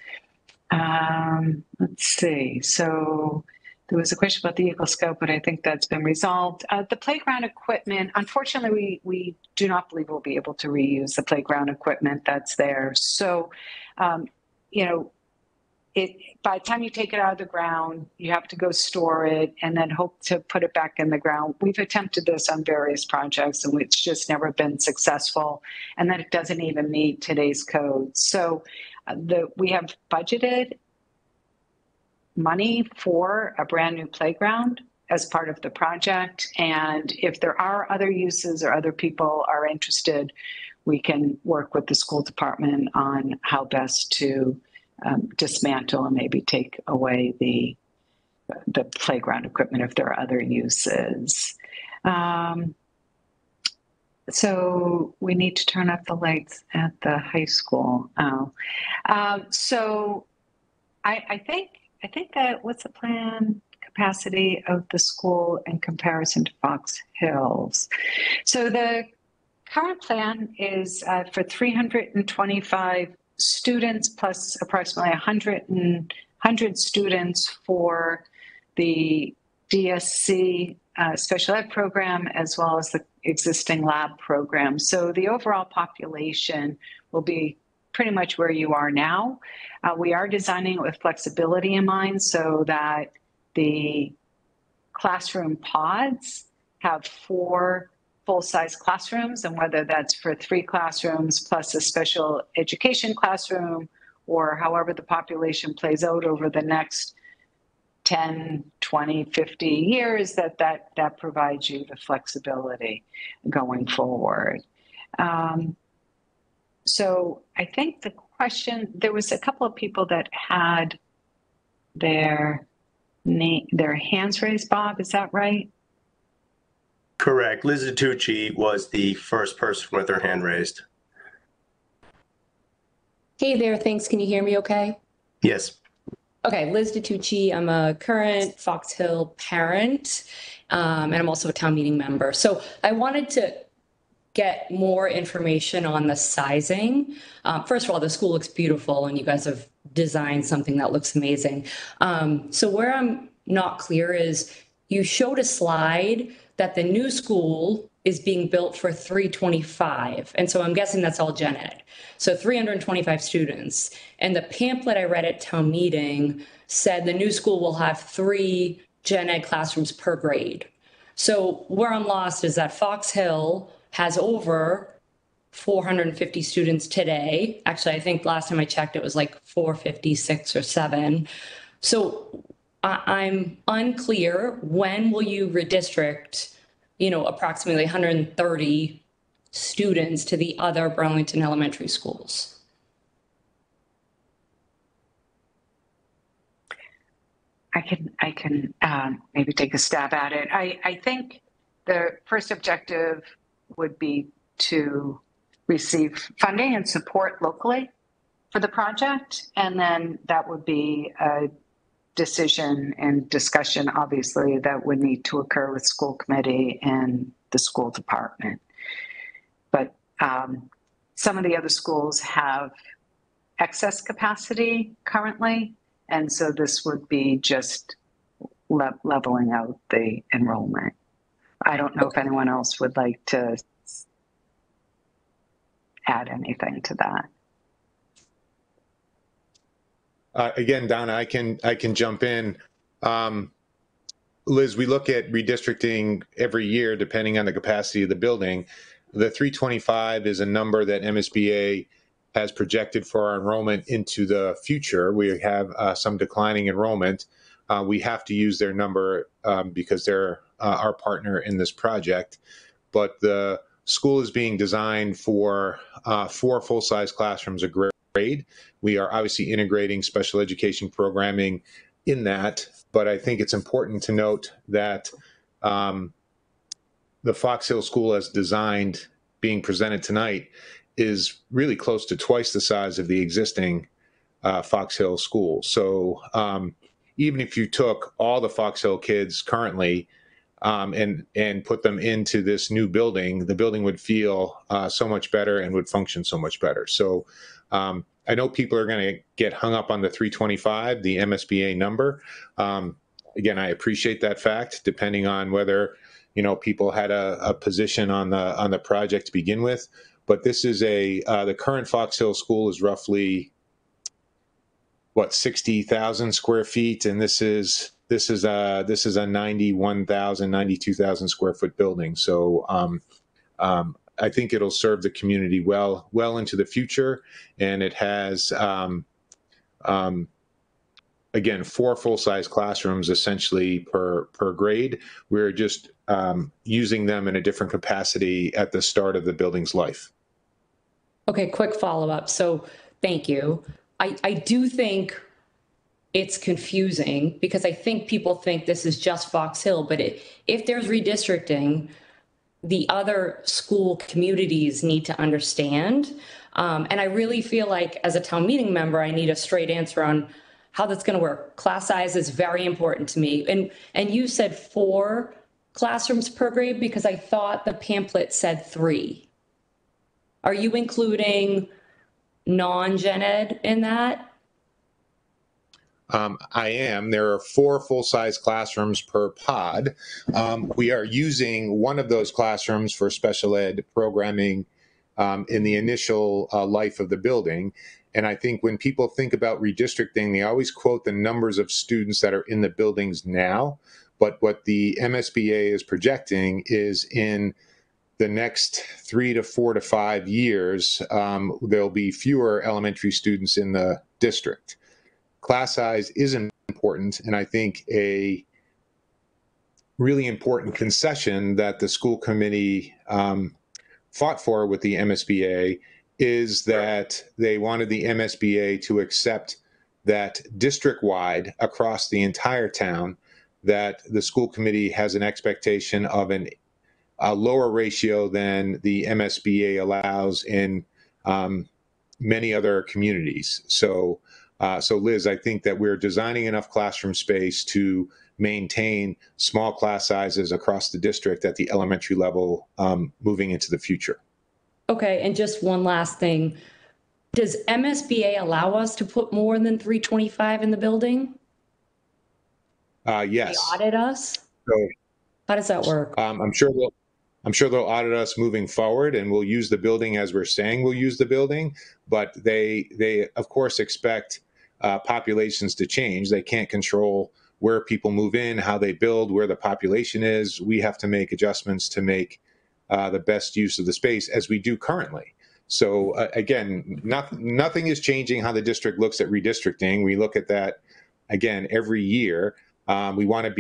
Speaker 2: Let's see. So there was a question about the Eagle Scout, but I think that's been resolved. The playground equipment, unfortunately, we do not believe we'll be able to reuse the playground equipment that's there. So, you know, by the time you take it out of the ground, you have to go store it and then hope to put it back in the ground. We've attempted this on various projects and it's just never been successful, and that it doesn't even meet today's code. So we have budgeted money for a brand new playground as part of the project. And if there are other uses or other people are interested, we can work with the school department on how best to dismantle and maybe take away the playground equipment if there are other uses. So we need to turn up the lights at the high school. So I think that what's the plan capacity of the school in comparison to Fox Hills? So the current plan is for 325 students plus approximately 100 students for the DSC special ed program, as well as the existing lab program. So the overall population will be pretty much where you are now. We are designing it with flexibility in mind so that the classroom pods have 4 full-size classrooms, and whether that's for 3 classrooms plus a special education classroom, or however the population plays out over the next 10, 20, 50 years, that provides you the flexibility going forward. So I think the question. There was a couple of people that had their hands raised. Bob, is that right?
Speaker 5: Correct. Liz Tucci was the first person with her hand raised.
Speaker 6: Hey there, thanks. Can you hear me okay?
Speaker 5: Yes.
Speaker 6: Okay, Liz DiTucci. I'm a current Fox Hill parent, and I'm also a town meeting member. So I wanted to get more information on the sizing. First of all, the school looks beautiful, and you guys have designed something that looks amazing. So where I'm not clear is you showed a slide that the new school is being built for 325. And so I'm guessing that's all gen ed. So 325 students. And the pamphlet I read at town meeting said the new school will have 3 gen ed classrooms per grade. So where I'm lost is that Fox Hill has over 450 students today. Actually, I think last time I checked, it was like 456 or 7. So I'm unclear, when will you redistrict, approximately 130 students to the other Burlington elementary schools?
Speaker 2: I can maybe take a stab at it. I think the first objective would be to receive funding and support locally for the project, and then that would be a decision and discussion, obviously, that would need to occur with school committee and the school department. But some of the other schools have excess capacity currently, and so this would be just leveling out the enrollment. I don't know if anyone else would like to add anything to that.
Speaker 7: Again, Donna, I can jump in. Liz, we look at redistricting every year depending on the capacity of the building. The 325 is a number that MSBA has projected for our enrollment into the future. We have some declining enrollment. We have to use their number because they're our partner in this project. But the school is being designed for 4 full-size classrooms a grade. We are obviously integrating special education programming in that, but I think it's important to note that the Fox Hill School as designed, being presented tonight, is really close to twice the size of the existing Fox Hill School. So even if you took all the Fox Hill kids currently and put them into this new building, the building would feel so much better and would function so much better. So I know people are going to get hung up on the 325, the MSBA number. Again, I appreciate that fact, depending on whether people had a position on the project to begin with. But this is the current Fox Hill School is roughly 60,000 square feet, and this is a 91,000, 92,000 square foot building. So I think it'll serve the community well into the future, and it has again 4 full-size classrooms essentially per grade. We're just using them in a different capacity at the start of the building's life.
Speaker 6: Okay, quick follow-up. So thank you. I do think it's confusing because I think people think this is just Fox Hill, but if there's redistricting, the other school communities need to understand. And I really feel like as a town meeting member, I need a straight answer on how that's going to work. Class size is very important to me. And you said 4 classrooms per grade because I thought the pamphlet said 3. Are you including non-gen ed in that?
Speaker 7: I am. There are 4 full-size classrooms per pod. We are using one of those classrooms for special ed programming in the initial life of the building. And I think when people think about redistricting, they always quote the numbers of students that are in the buildings now. But what the MSBA is projecting is in the next 3 to 4 to 5 years, there'll be fewer elementary students in the district. Class size is important, and I think a really important concession that the school committee fought for with the MSBA is that they wanted the MSBA to accept that district-wide across the entire town, that the school committee has an expectation of a lower ratio than the MSBA allows in many other communities. So Liz, I think that we're designing enough classroom space to maintain small class sizes across the district at the elementary level moving into the future.
Speaker 6: Okay, and just one last thing. Does MSBA allow us to put more than 325 in the building?
Speaker 7: Yes.
Speaker 6: They audit us?
Speaker 7: So,
Speaker 6: how does that work?
Speaker 7: I'm sure they'll audit us moving forward, and we'll use the building as we're saying we'll use the building. But they of course expect populations to change. They can't control where people move in, how they build, where the population is. We have to make adjustments to make the best use of the space as we do currently. So again, nothing is changing how the district looks at redistricting. We look at that again every year. We want to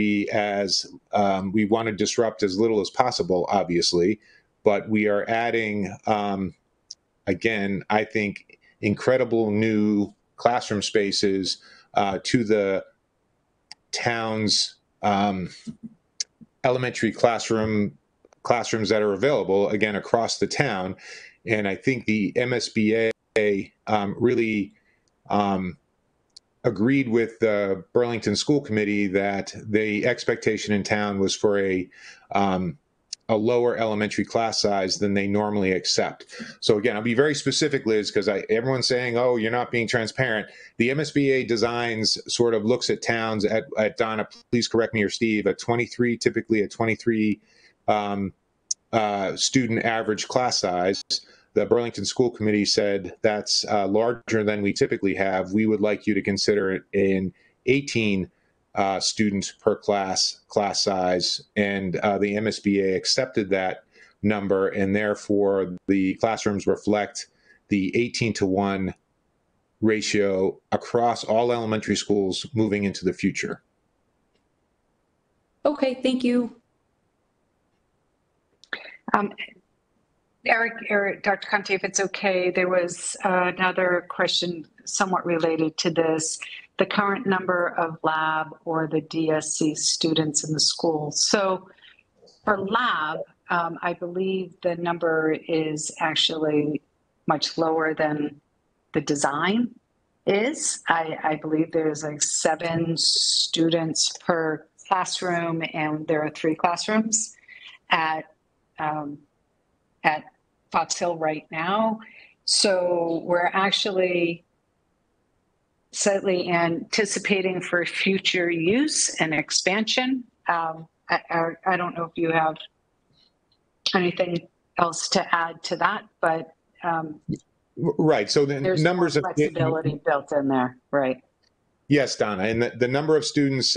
Speaker 7: disrupt as little as possible, obviously, but we are adding, again, I think, incredible new classroom spaces to the town's elementary classrooms that are available, again, across the town. And I think the MSBA really agreed with the Burlington School Committee that the expectation in town was for a lower elementary class size than they normally accept. So again, I'll be very specific, Liz, because everyone's saying, oh, you're not being transparent. The MSBA designs sort of looks at towns at Donna, please correct me, or Steve, typically a 23 student average class size. The Burlington School Committee said that's larger than we typically have. We would like you to consider it an 18 students per class size, and the MSBA accepted that number, and therefore the classrooms reflect the 18-to-1 ratio across all elementary schools moving into the future.
Speaker 6: Okay, thank you.
Speaker 2: Eric, Dr. Conte, if it's okay, there was another question somewhat related to this, the current number of lab or the DSC students in the school. So for lab, I believe the number is actually much lower than the design is. I believe there's like 7 students per classroom, and there are 3 classrooms at Fox Hill right now. So we're actually slightly anticipating for future use and expansion. I don't know if you have anything else to add to that, but
Speaker 7: right. So the
Speaker 2: there's
Speaker 7: numbers
Speaker 2: more flexibility built in there, right?
Speaker 7: Yes, Donna, and the number of students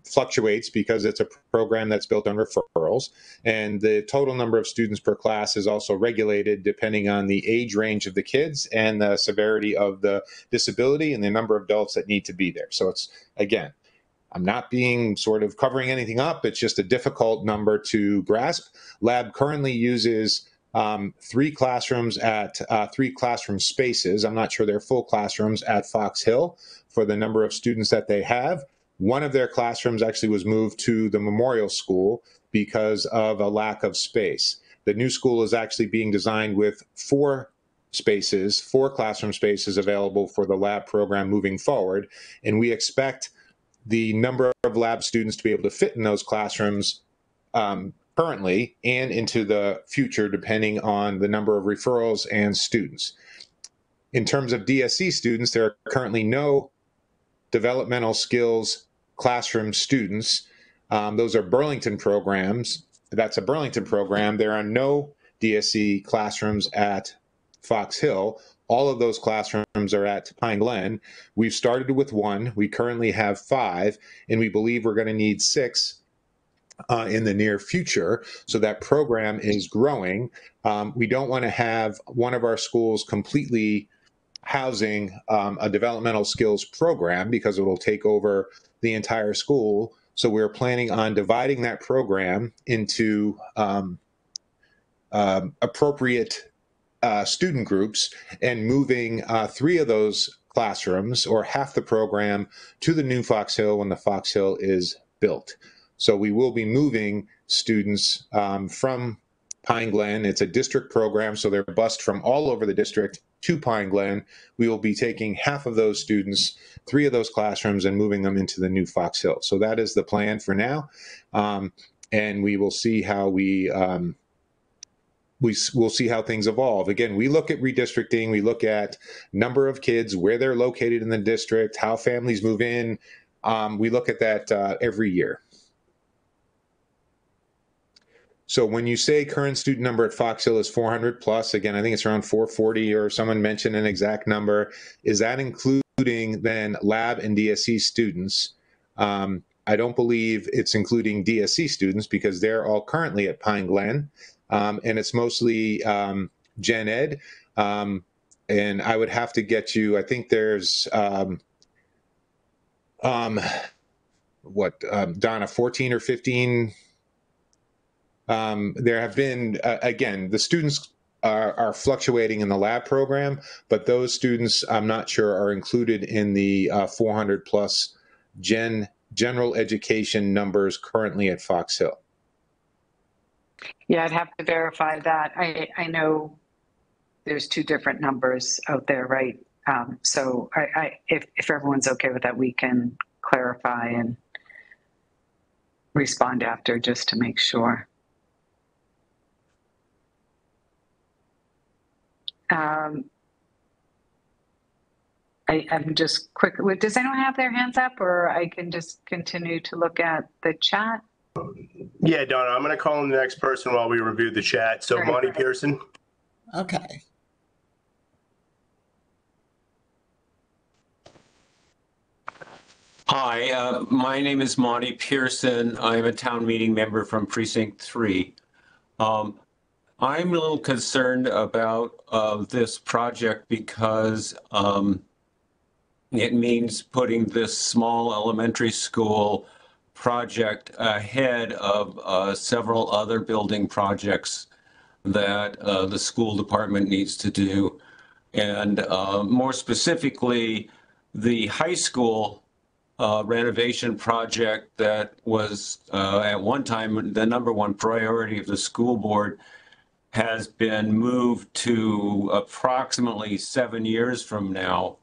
Speaker 7: fluctuates because it's a program that's built on referrals, and the total number of students per class is also regulated depending on the age range of the kids and the severity of the disability and the number of adults that need to be there. So it's, again, I'm not being sort of covering anything up. It's just a difficult number to grasp. Lab currently uses 3 classrooms at 3 classroom spaces. I'm not sure they're full classrooms at Fox Hill for the number of students that they have. One of their classrooms actually was moved to the Memorial School because of a lack of space. The new school is actually being designed with 4 classroom spaces available for the lab program moving forward. And we expect the number of lab students to be able to fit in those classrooms currently and into the future, depending on the number of referrals and students. In terms of DSC students, there are currently no developmental skills classroom students. Those are Burlington programs. That's a Burlington program. There are no DSC classrooms at Fox Hill. All of those classrooms are at Pine Glen. We've started with 1. We currently have 5, and we believe we're going to need 6 in the near future. So that program is growing. We don't want to have one of our schools completely housing a developmental skills program because it will take over the entire school. So we're planning on dividing that program into appropriate student groups and moving 3 of those classrooms or half the program to the new Fox Hill when the Fox Hill is built. So we will be moving students from Pine Glen. It's a district program, so they're bused from all over the district to Pine Glen. We will be taking half of those students, 3 of those classrooms, and moving them into the new Fox Hill. So that is the plan for now. And we will see how we'll see how things evolve. Again, we look at redistricting, we look at number of kids, where they're located in the district, how families move in. We look at that every year. So when you say current student number at Fox Hill is 400 plus, again, I think it's around 440, or someone mentioned an exact number. Is that including then lab and DSE students? I don't believe it's including DSE students because they're all currently at Pine Glen. And it's mostly gen ed. And I would have to get you, I think there's, Donna, 14 or 15. There have been, again, the students are fluctuating in the lab program, but those students, I'm not sure, are included in the 400 plus general education numbers currently at Fox Hill.
Speaker 2: Yeah, I'd have to verify that. I know there's 2 different numbers out there, right? So if everyone's okay with that, we can clarify and respond after just to make sure. I'm just quick. Does anyone have their hands up, or I can just continue to look at the chat?
Speaker 5: Yeah, Donna, I'm going to call in the next person while we review the chat. So,
Speaker 2: Great.
Speaker 5: Monty Pearson.
Speaker 8: Okay.
Speaker 9: Hi, my name is Monty Pearson. I'm a town meeting member from Precinct 3. I'm a little concerned about this project because it means putting this small elementary school project ahead of several other building projects that the school department needs to do. And more specifically, the high school renovation project that was at one time the #1 priority of the school board has been moved to approximately 7 years from now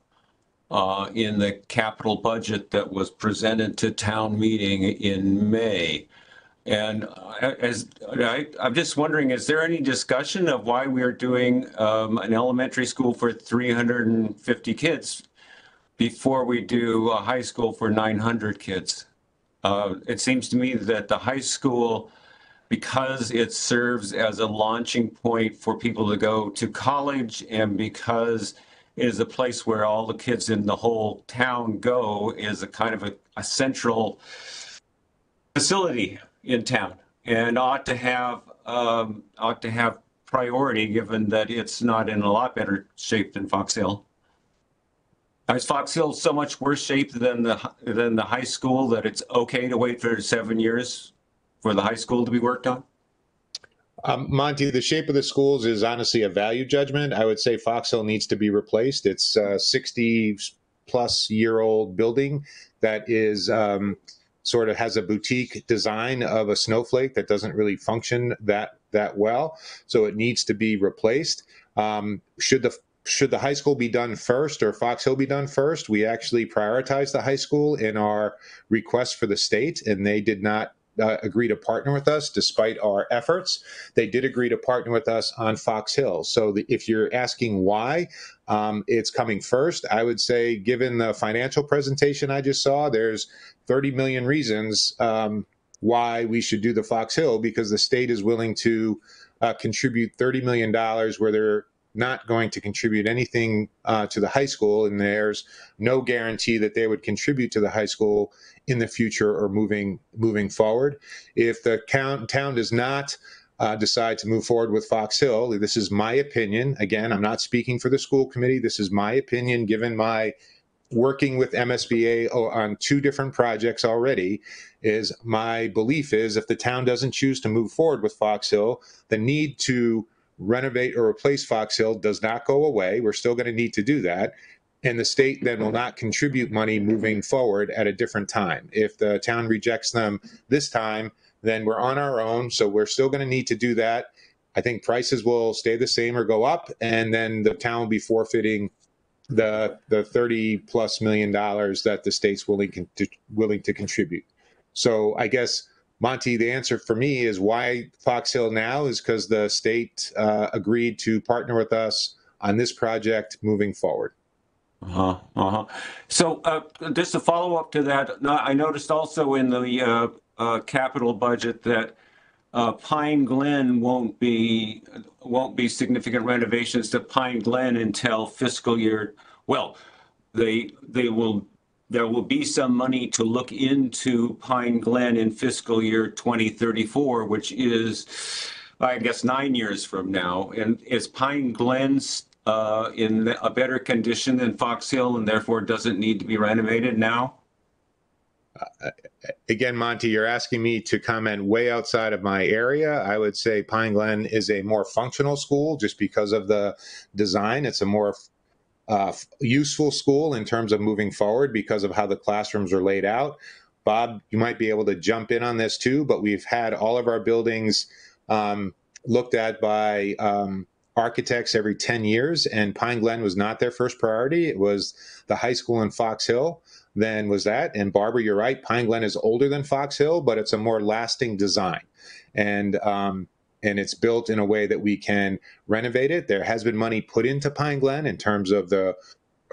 Speaker 9: in the capital budget that was presented to town meeting in May. And I'm just wondering, is there any discussion of why we are doing an elementary school for 350 kids before we do a high school for 900 kids? It seems to me that the high school, because it serves as a launching point for people to go to college, and because it is a place where all the kids in the whole town go, is a kind of a central facility in town, and ought to have priority, given that it's not in a lot better shape than Fox Hill. Is Fox Hill so much worse shape than the high school that it's okay to wait for 7 years for the high school to be worked on?
Speaker 7: Monty, the shape of the schools is honestly a value judgment. I would say Fox Hill needs to be replaced. It's a 60-plus-year-old building that is sort of has a boutique design of a snowflake that doesn't really function that well. So it needs to be replaced. Should the high school be done first or Fox Hill be done first? We actually prioritized the high school in our request for the state, and they did not agree to partner with us despite our efforts. They did agree to partner with us on Fox Hill. So if you're asking why it's coming first, I would say, given the financial presentation I just saw, there's 30 million reasons why we should do the Fox Hill, because the state is willing to contribute $30 million where they're not going to contribute anything to the high school, and there's no guarantee that they would contribute to the high school in the future or moving forward. If the town does not decide to move forward with Fox Hill, this is my opinion. Again, I'm not speaking for the school committee. This is my opinion, given my working with MSBA on 2 different projects already. Is my belief is if the town doesn't choose to move forward with Fox Hill, the need to renovate or replace Fox Hill does not go away. We're still going to need to do that. And the state then will not contribute money moving forward at a different time. If the town rejects them this time, then we're on our own. So we're still going to need to do that. I think prices will stay the same or go up, and then the town will be forfeiting the $30+ million that the state's willing to contribute. So I guess, Monty, the answer for me is why Fox Hill now is because the state agreed to partner with us on this project moving forward.
Speaker 9: So just a follow up to that, I noticed also in the capital budget that Pine Glen won't be significant renovations to Pine Glen until fiscal year. Well, there will be some money to look into Pine Glen in fiscal year 2034, which is, I guess, 9 years from now. And is Pine Glen's in a better condition than Fox Hill and therefore doesn't need to be renovated now?
Speaker 7: Again, Monty, you're asking me to comment way outside of my area. I would say Pine Glen is a more functional school just because of the design. It's a more useful school in terms of moving forward because of how the classrooms are laid out. Bob, you might be able to jump in on this too, but we've had all of our buildings looked at by architects every 10 years, and Pine Glen was not their first priority. It was the high school in Fox Hill, then was that. And Barbara, you're right, Pine Glen is older than Fox Hill, but it's a more lasting design. And it's built in a way that we can renovate it. There has been money put into Pine Glen in terms of the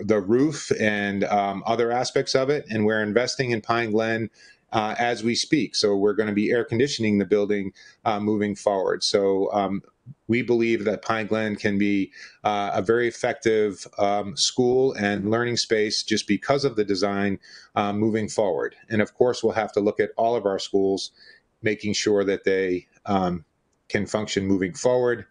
Speaker 7: roof and other aspects of it, and we're investing in Pine Glen as we speak. So we're going to be air conditioning the building moving forward. So we believe that Pine Glen can be a very effective school and learning space just because of the design moving forward. And of course, we'll have to look at all of our schools, making sure that they can function moving forward.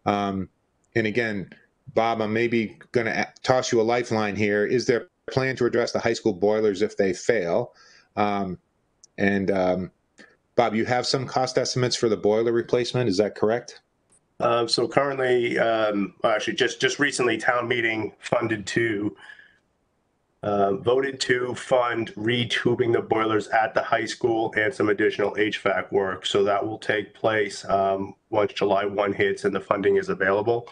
Speaker 7: And again, Bob, I'm maybe going to toss you a lifeline here. Is there a plan to address the high school boilers if they fail? Bob, you have some cost estimates for the boiler replacement, is that correct?
Speaker 5: So currently, actually just recently, town meeting voted to fund retubing the boilers at the high school and some additional HVAC work. So that will take place once July 1 hits and the funding is available.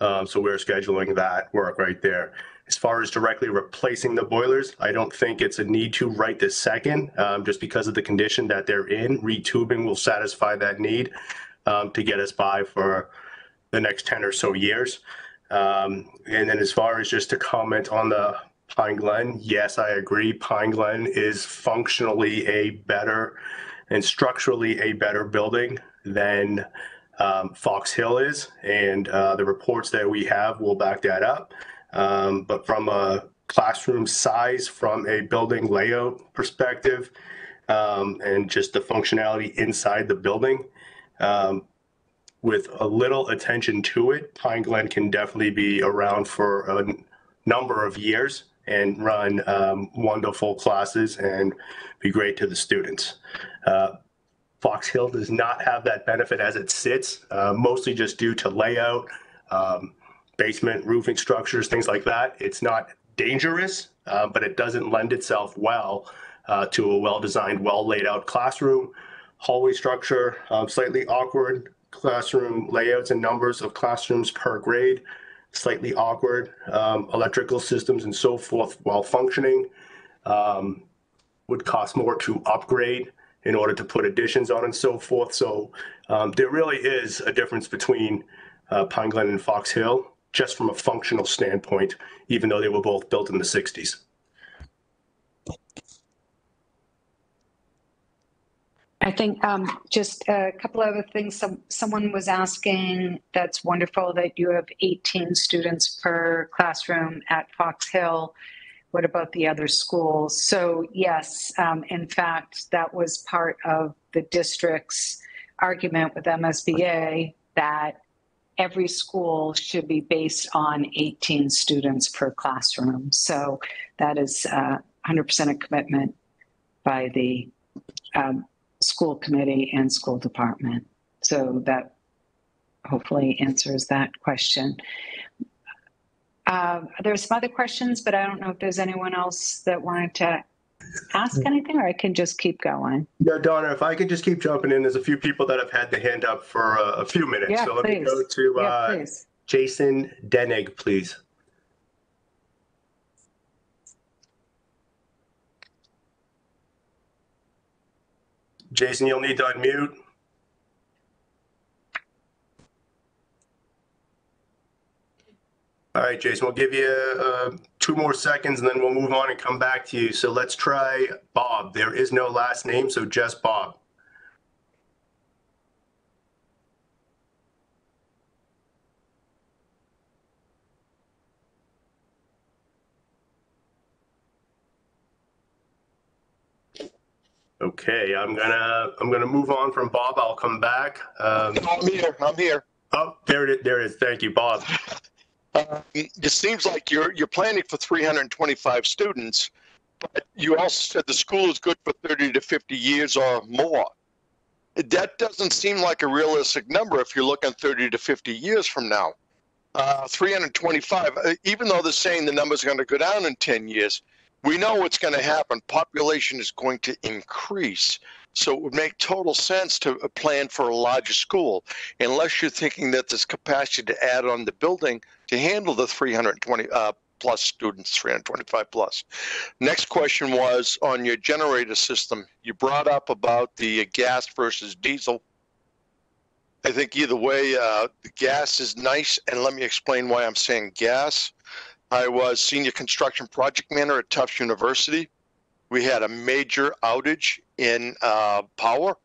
Speaker 5: So we're scheduling that work right there. As far as directly replacing the boilers, I don't think it's a need to right this second, just because of the condition that they're in. Retubing will satisfy that need to get us by for the next 10 or so years. And then as far as just to comment on the Pine Glen, yes, I agree. Pine Glen is functionally a better and structurally a better building than Fox Hill is. And the reports that we have will back that up. But from a classroom size, from a building layout perspective, and just the functionality inside the building, with a little attention to it, Pine Glen can definitely be around for a number of years and run wonderful classes and be great to the students. Fox Hill does not have that benefit as it sits, mostly just due to layout, basement, roofing structures, things like that. It's not dangerous, but it doesn't lend itself well to a well-designed, well-laid-out classroom. Hallway structure, slightly awkward. Classroom layouts and numbers of classrooms per grade, slightly awkward. Electrical systems and so forth, while functioning, would cost more to upgrade in order to put additions on and so forth. So there really is a difference between Pine Glen and Fox Hill, just from a functional standpoint, even though they were both built in the 60s.
Speaker 2: I think just a couple other things. Someone was asking, that's wonderful that you have 18 students per classroom at Fox Hill. What about the other schools? So yes, in fact, that was part of the district's argument with MSBA that every school should be based on 18 students per classroom. So that is 100% a commitment by the school committee and school department. So that hopefully answers that question. There's some other questions, but I don't know if there's anyone else that wanted to ask anything, or I can just keep going.
Speaker 5: Yeah, Donna, if I could just keep jumping in, there's a few people that have had their hand up for a few minutes.
Speaker 2: Yeah,
Speaker 5: so let
Speaker 2: please.
Speaker 5: me go to
Speaker 2: Please.
Speaker 5: Jason Denig, please. Jason, you'll need to unmute. All right, Jason, we'll give you 2 more seconds and then we'll move on and come back to you. So let's try Bob. There is no last name, so just Bob. Okay, I'm gonna move on from Bob. I'll come back.
Speaker 8: I'm here.
Speaker 5: Oh, there it is. Thank you, Bob.
Speaker 8: It seems like you're planning for 325 students, but you also said the school is good for 30 to 50 years or more. That doesn't seem like a realistic number if you're looking 30 to 50 years from now. 325, even though they're saying the number's going to go down in 10 years, we know what's going to happen. Population is going to increase. So it would make total sense to plan for a larger school, unless you're thinking that there's capacity to add on the building to handle the 320 plus students, 325 plus. Next question was on your generator system. You brought up about the gas versus diesel. I think either way, the gas is nice, and let me explain why I'm saying gas. I was senior construction project manager at Tufts University. We had a major outage in power.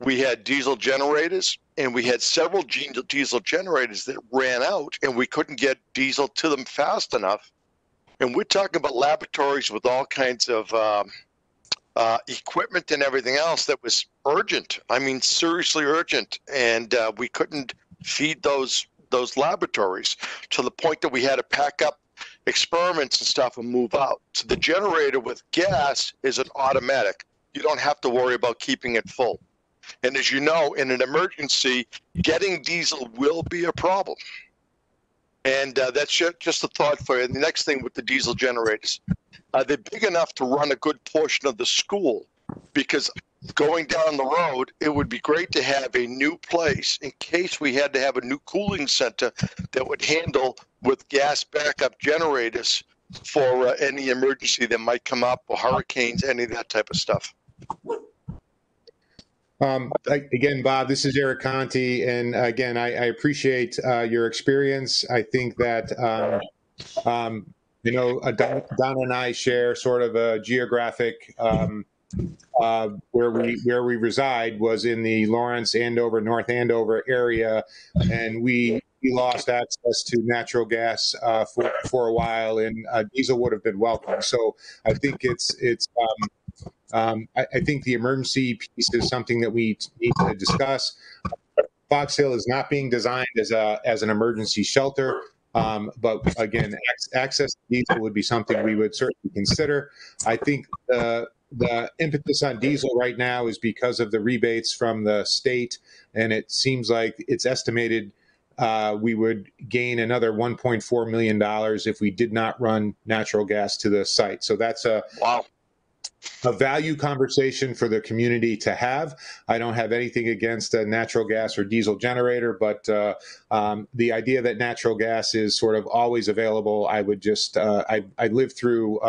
Speaker 8: We had diesel generators, and we had several diesel generators that ran out, and we couldn't get diesel to them fast enough. And we're talking about laboratories with all kinds of equipment and everything else that was urgent. I mean, seriously urgent. And we couldn't feed those laboratories to the point that we had to pack up experiments and stuff and move out. So the generator with gas is an automatic. You don't have to worry about keeping it full. And as you know, in an emergency, getting diesel will be a problem. And that's just a thought for you. And the next thing with the diesel generators, they're big enough to run a good portion of the school, because going down the road, it would be great to have a new place in case we had to have a new cooling center that would handle with gas backup generators for any emergency that might come up, or hurricanes, any of that type of stuff.
Speaker 7: Again, Bob, this is Eric Conti, and again, I appreciate your experience. I think that you know, Donna and I share sort of a geographic where we reside was in the Lawrence, Andover, North Andover area, and we lost access to natural gas for a while, and diesel would have been welcome. So I think I think the emergency piece is something that we need to discuss. Fox Hill is not being designed as an emergency shelter. But again, access to diesel would be something we would certainly consider. I think the impetus on diesel right now is because of the rebates from the state, and it seems like it's estimated we would gain another $1.4 million if we did not run natural gas to the site. So that's a value conversation for the community to have. I don't have anything against a natural gas or diesel generator, but the idea that natural gas is sort of always available, I would just, I lived through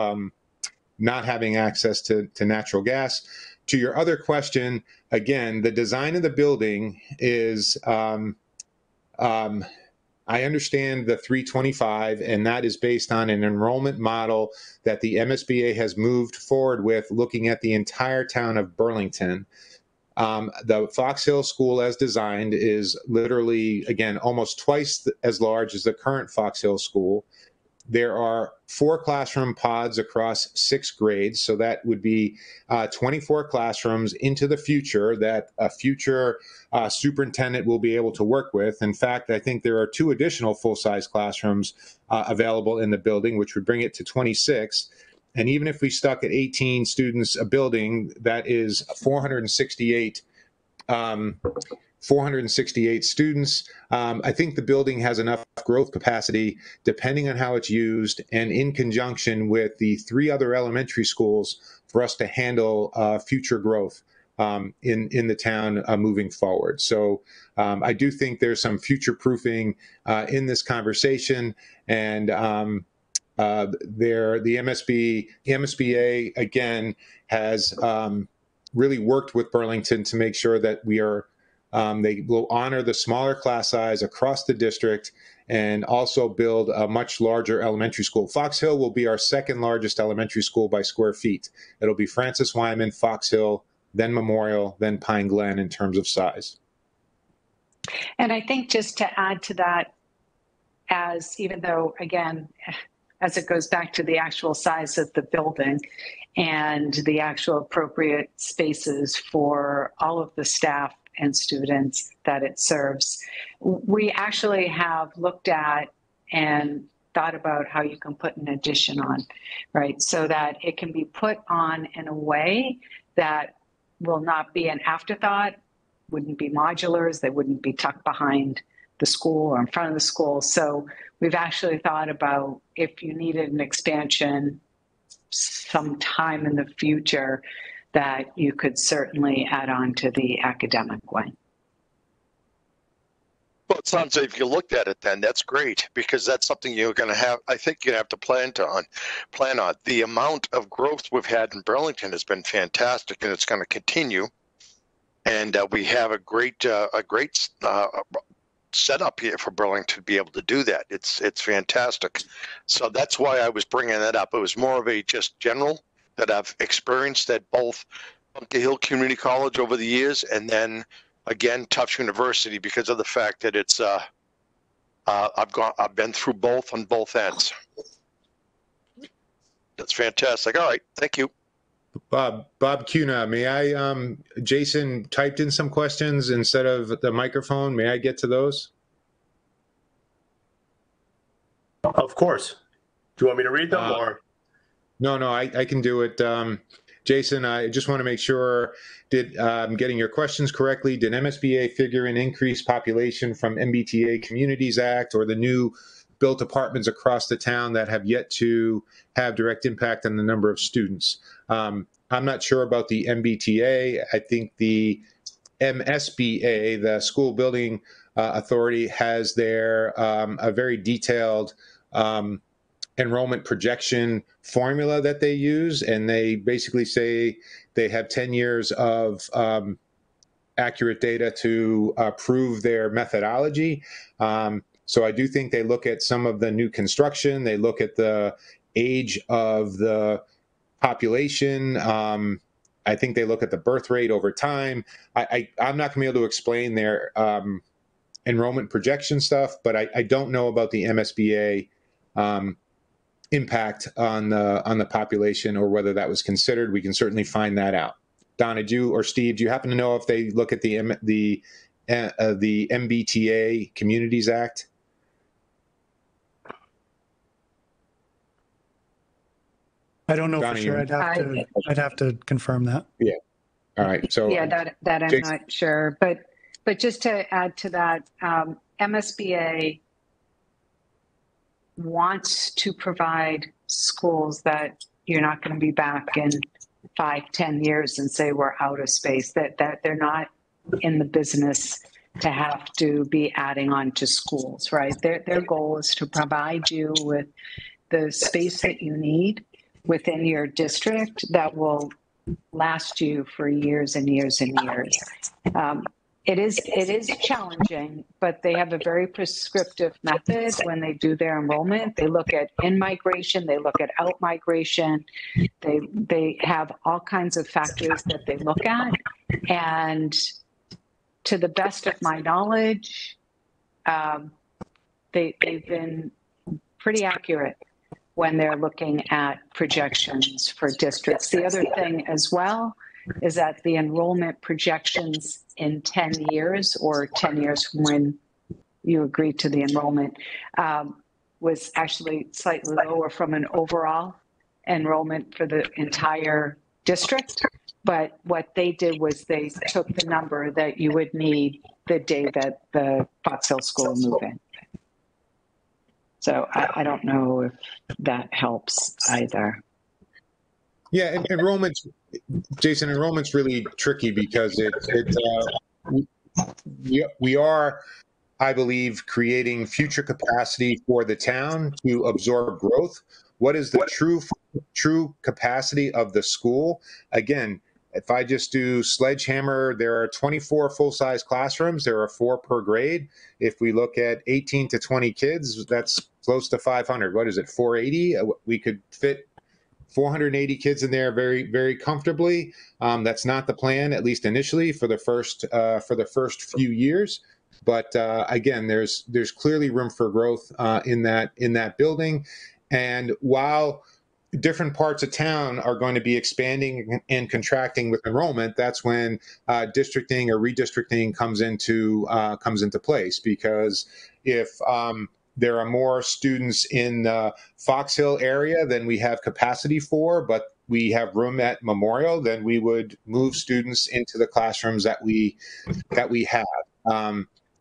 Speaker 7: not having access to natural gas. To your other question, again, the design of the building is, I understand the 325, and that is based on an enrollment model that the MSBA has moved forward with, looking at the entire town of Burlington. The Fox Hill School as designed is literally, again, almost twice as large as the current Fox Hill School. There are 4 classroom pods across 6 grades, so that would be 24 classrooms into the future that a future superintendent will be able to work with. In fact, I think there are 2 additional full-size classrooms available in the building, which would bring it to 26. And even if we stuck at 18 students a building, that is 468 468 students. I think the building has enough growth capacity, depending on how it's used, and in conjunction with the 3 other elementary schools, for us to handle future growth in the town moving forward. So I do think there's some future proofing in this conversation, and the MSBA again has really worked with Burlington to make sure that we are they will honor the smaller class size across the district and also build a much larger elementary school. Fox Hill will be our 2nd largest elementary school by square feet. It'll be Francis Wyman, Fox Hill, then Memorial, then Pine Glen in terms of size.
Speaker 2: And I think just to add to that, even though, again, as it goes back to the actual size of the building and the actual appropriate spaces for all of the staff and students that it serves, we actually have looked at and thought about how you can put an addition on, right? So that it can be put on in a way that will not be an afterthought, wouldn't be modulars, they wouldn't be tucked behind the school or in front of the school. So we've actually thought about if you needed an expansion sometime in the future, that you could certainly add on to the academic wing.
Speaker 8: Well, it sounds like if you looked at it, then that's great, because that's something you're going to have. I think you're going to have to plan on. The amount of growth we've had in Burlington has been fantastic, and it's going to continue. And we have a great setup here for Burlington to be able to do that. It's fantastic. So that's why I was bringing that up. It was more of a just general that I've experienced at both Bunker Hill Community College over the years, and then again Tufts University, because of the fact that it's I've been through both on both ends. That's fantastic. All right, thank you.
Speaker 7: Bob Cuna, may I, Jason typed in some questions instead of the microphone. May I get to those?
Speaker 5: Of course. Do you want me to read them or?
Speaker 7: No, I can do it. Jason, I just want to make sure, I'm getting your questions correctly. Did MSBA figure in increased population from MBTA Communities Act or the new built apartments across the town that have yet to have direct impact on the number of students? I'm not sure about the MBTA. I think the MSBA, the School Building Authority, has their a very detailed enrollment projection formula that they use, and they basically say they have 10 years of accurate data to prove their methodology. So I do think they look at some of the new construction, they look at the age of the population. I think they look at the birth rate over time. I'm not going to be able to explain their enrollment projection stuff, but I don't know about the MSBA impact on the population or whether that was considered. We can certainly find that out. Donna, or Steve, do you happen to know if they look at the MBTA Communities Act?
Speaker 4: I don't know
Speaker 7: Donna,
Speaker 4: for sure. I'd have to confirm that.
Speaker 7: Yeah. All right. So
Speaker 2: yeah, that I'm
Speaker 7: Jason,
Speaker 2: not sure, but just to add to that, MSBA wants to provide schools that you're not going to be back in 5-10 years and say we're out of space, that they're not in the business to have to be adding on to schools, right? Their goal is to provide you with the space that you need within your district that will last you for years and years and years. It is challenging, but they have a very prescriptive method when they do their enrollment. They look at in-migration, they look at out-migration, they have all kinds of factors that they look at. And to the best of my knowledge, they've been pretty accurate when they're looking at projections for districts. The other thing as well is that the enrollment projections in 10 years or 10 years from when you agreed to the enrollment was actually slightly lower from an overall enrollment for the entire district But what they did was they took the number that you would need the day that the Fox Hill School move in. So I don't know if that helps either.
Speaker 7: Yeah, and enrollment's, Jason, enrollment's really tricky because we are, I believe, creating future capacity for the town to absorb growth. What is the true capacity of the school? Again, if I just do sledgehammer, there are 24 full-size classrooms. There are 4 per grade. If we look at 18 to 20 kids, that's close to 500. What is it, 480? We could fit 480 kids in there very, very comfortably. That's not the plan, at least initially, for the first few years. But again, there's clearly room for growth in that building. And while different parts of town are going to be expanding and contracting with enrollment, that's when districting or redistricting comes into place. Because if there are more students in the Fox Hill area than we have capacity for, but we have room at Memorial, then we would move students into the classrooms that we have.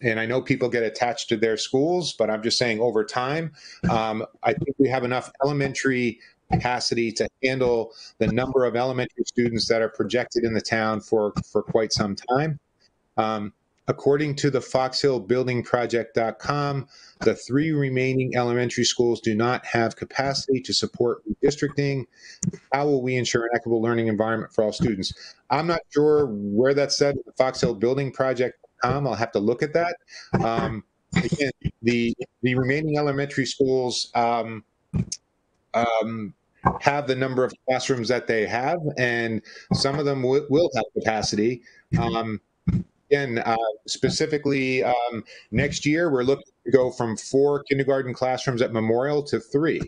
Speaker 7: And I know people get attached to their schools, but I'm just saying over time, I think we have enough elementary capacity to handle the number of elementary students that are projected in the town for quite some time. According to the foxhillbuildingproject.com, the 3 remaining elementary schools do not have capacity to support redistricting. How will we ensure an equitable learning environment for all students? I'm not sure where that's said at the foxhillbuildingproject.com. I'll have to look at that. Again, the remaining elementary schools have the number of classrooms that they have, and some of them will have capacity. Again, specifically next year, we're looking to go from 4 kindergarten classrooms at Memorial to 3.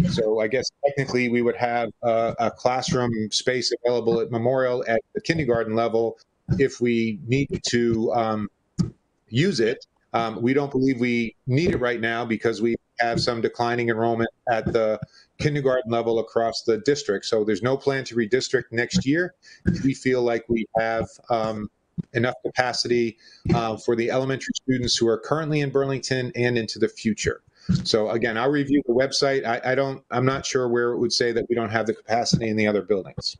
Speaker 7: So I guess technically we would have a classroom space available at Memorial at the kindergarten level if we needed to use it. We don't believe we need it right now because we have some declining enrollment at the kindergarten level across the district. So there's no plan to redistrict next year. We feel like we have enough capacity for the elementary students who are currently in Burlington and into the future. So again, I'll review the website. I'm not sure where it would say that we don't have the capacity in the other buildings.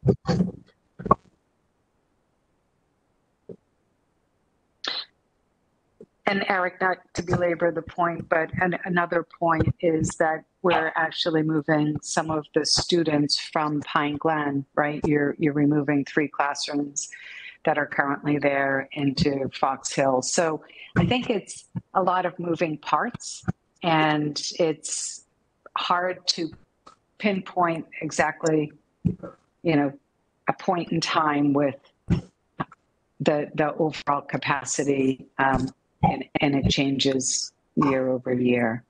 Speaker 2: And Eric, not to belabor the point, but another point is that we're actually moving some of the students from Pine Glen, right? You're removing 3 classrooms that are currently there into Fox Hill. So I think it's a lot of moving parts, and it's hard to pinpoint exactly, a point in time with the overall capacity, and it changes year over year.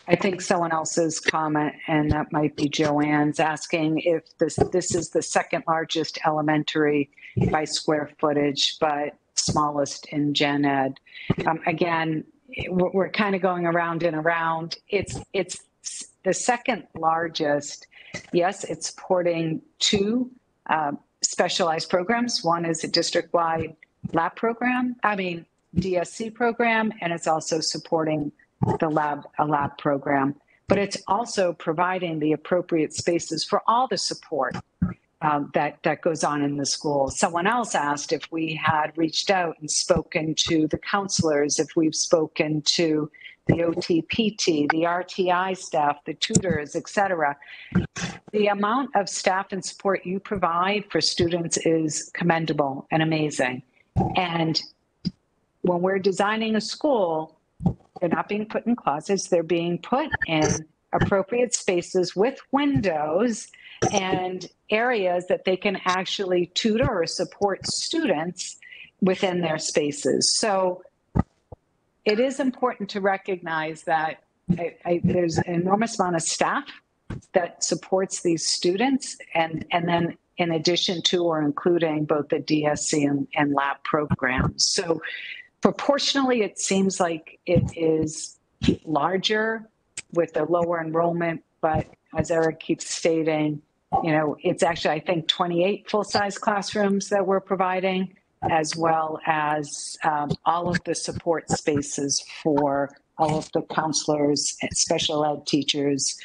Speaker 2: I think someone else's comment, and that might be Joanne's, asking if this is the second largest elementary by square footage, but smallest in gen ed. Again, we're kind of going around and around. It's the second largest. Yes, it's supporting 2 specialized programs. One is a district-wide lab program, DSC program, and it's also supporting a lab program, but it's also providing the appropriate spaces for all the support that goes on in the school. Someone else asked if we had reached out and spoken to the counselors, if we've spoken to the OT, PT, the RTI staff, the tutors, et cetera. The amount of staff and support you provide for students is commendable and amazing. And when we're designing a school, they're not being put in closets. They're being put in appropriate spaces with windows and areas that they can actually tutor or support students within their spaces. So it is important to recognize that there's an enormous amount of staff that supports these students, and then in addition to or including both the DSC and lab programs. So proportionally, it seems like it is larger with the lower enrollment, but as Eric keeps stating, it's actually, I think, 28 full-size classrooms that we're providing, as well as all of the support spaces for all of the counselors, special ed teachers,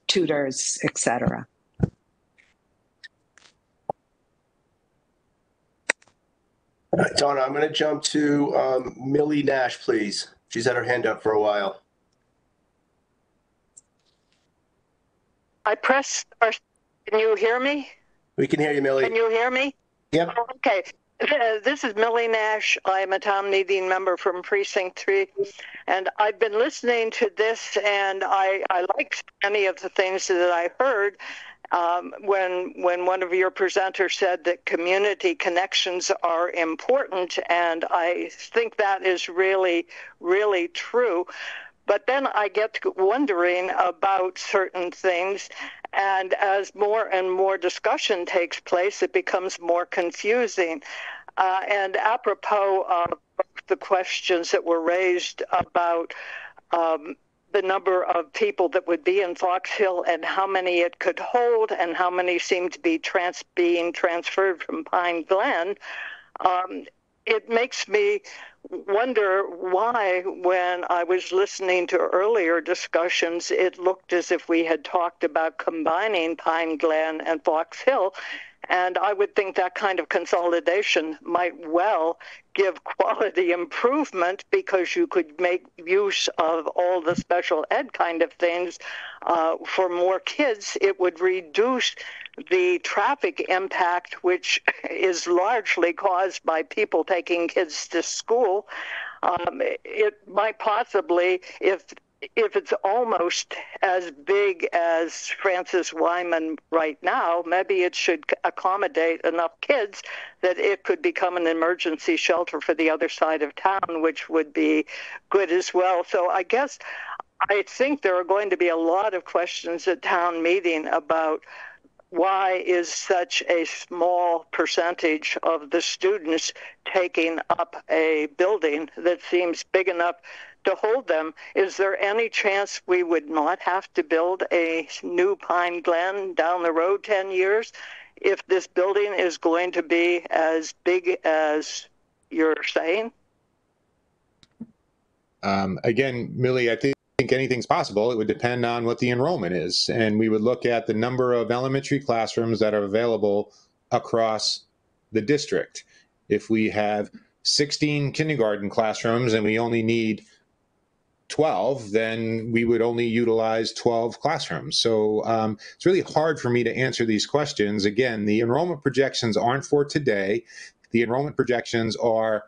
Speaker 2: tutors, et cetera.
Speaker 5: Donna, I'm going to jump to Millie Nash, please. She's had her hand up for a while.
Speaker 10: I pressed. Can you hear me?
Speaker 5: We can hear you, Millie.
Speaker 10: Can you hear me?
Speaker 5: Yep.
Speaker 10: Oh, okay. This is Millie Nash. I'm a town meeting member from Precinct 3. And I've been listening to this, and I liked many of the things that I heard when one of your presenters said that community connections are important. And I think that is really, really true. But then I get wondering about certain things, and as more and more discussion takes place, it becomes more confusing. And apropos of the questions that were raised about the number of people that would be in Fox Hill and how many it could hold and how many seem to be being transferred from Pine Glen, it makes me wonder why, when I was listening to earlier discussions, it looked as if we had talked about combining Pine Glen and Fox Hill. And I would think that kind of consolidation might well give quality improvement, because you could make use of all the special ed kind of things for more kids. It would reduce the traffic impact, which is largely caused by people taking kids to school. It might possibly, if it's almost as big as Francis Wyman right now, maybe it should accommodate enough kids that it could become an emergency shelter for the other side of town, which would be good as well. So I guess I think there are going to be a lot of questions at town meeting about why is such a small percentage of the students taking up a building that seems big enough to hold them. Is there any chance we would not have to build a new Pine Glen down the road 10 years if this building is going to be as big as you're saying?
Speaker 7: Again, Millie, I think anything's possible. It would depend on what the enrollment is. And we would look at the number of elementary classrooms that are available across the district. If we have 16 kindergarten classrooms and we only need 12, then we would only utilize 12 classrooms. So it's really hard for me to answer these questions. Again, the enrollment projections aren't for today. The enrollment projections are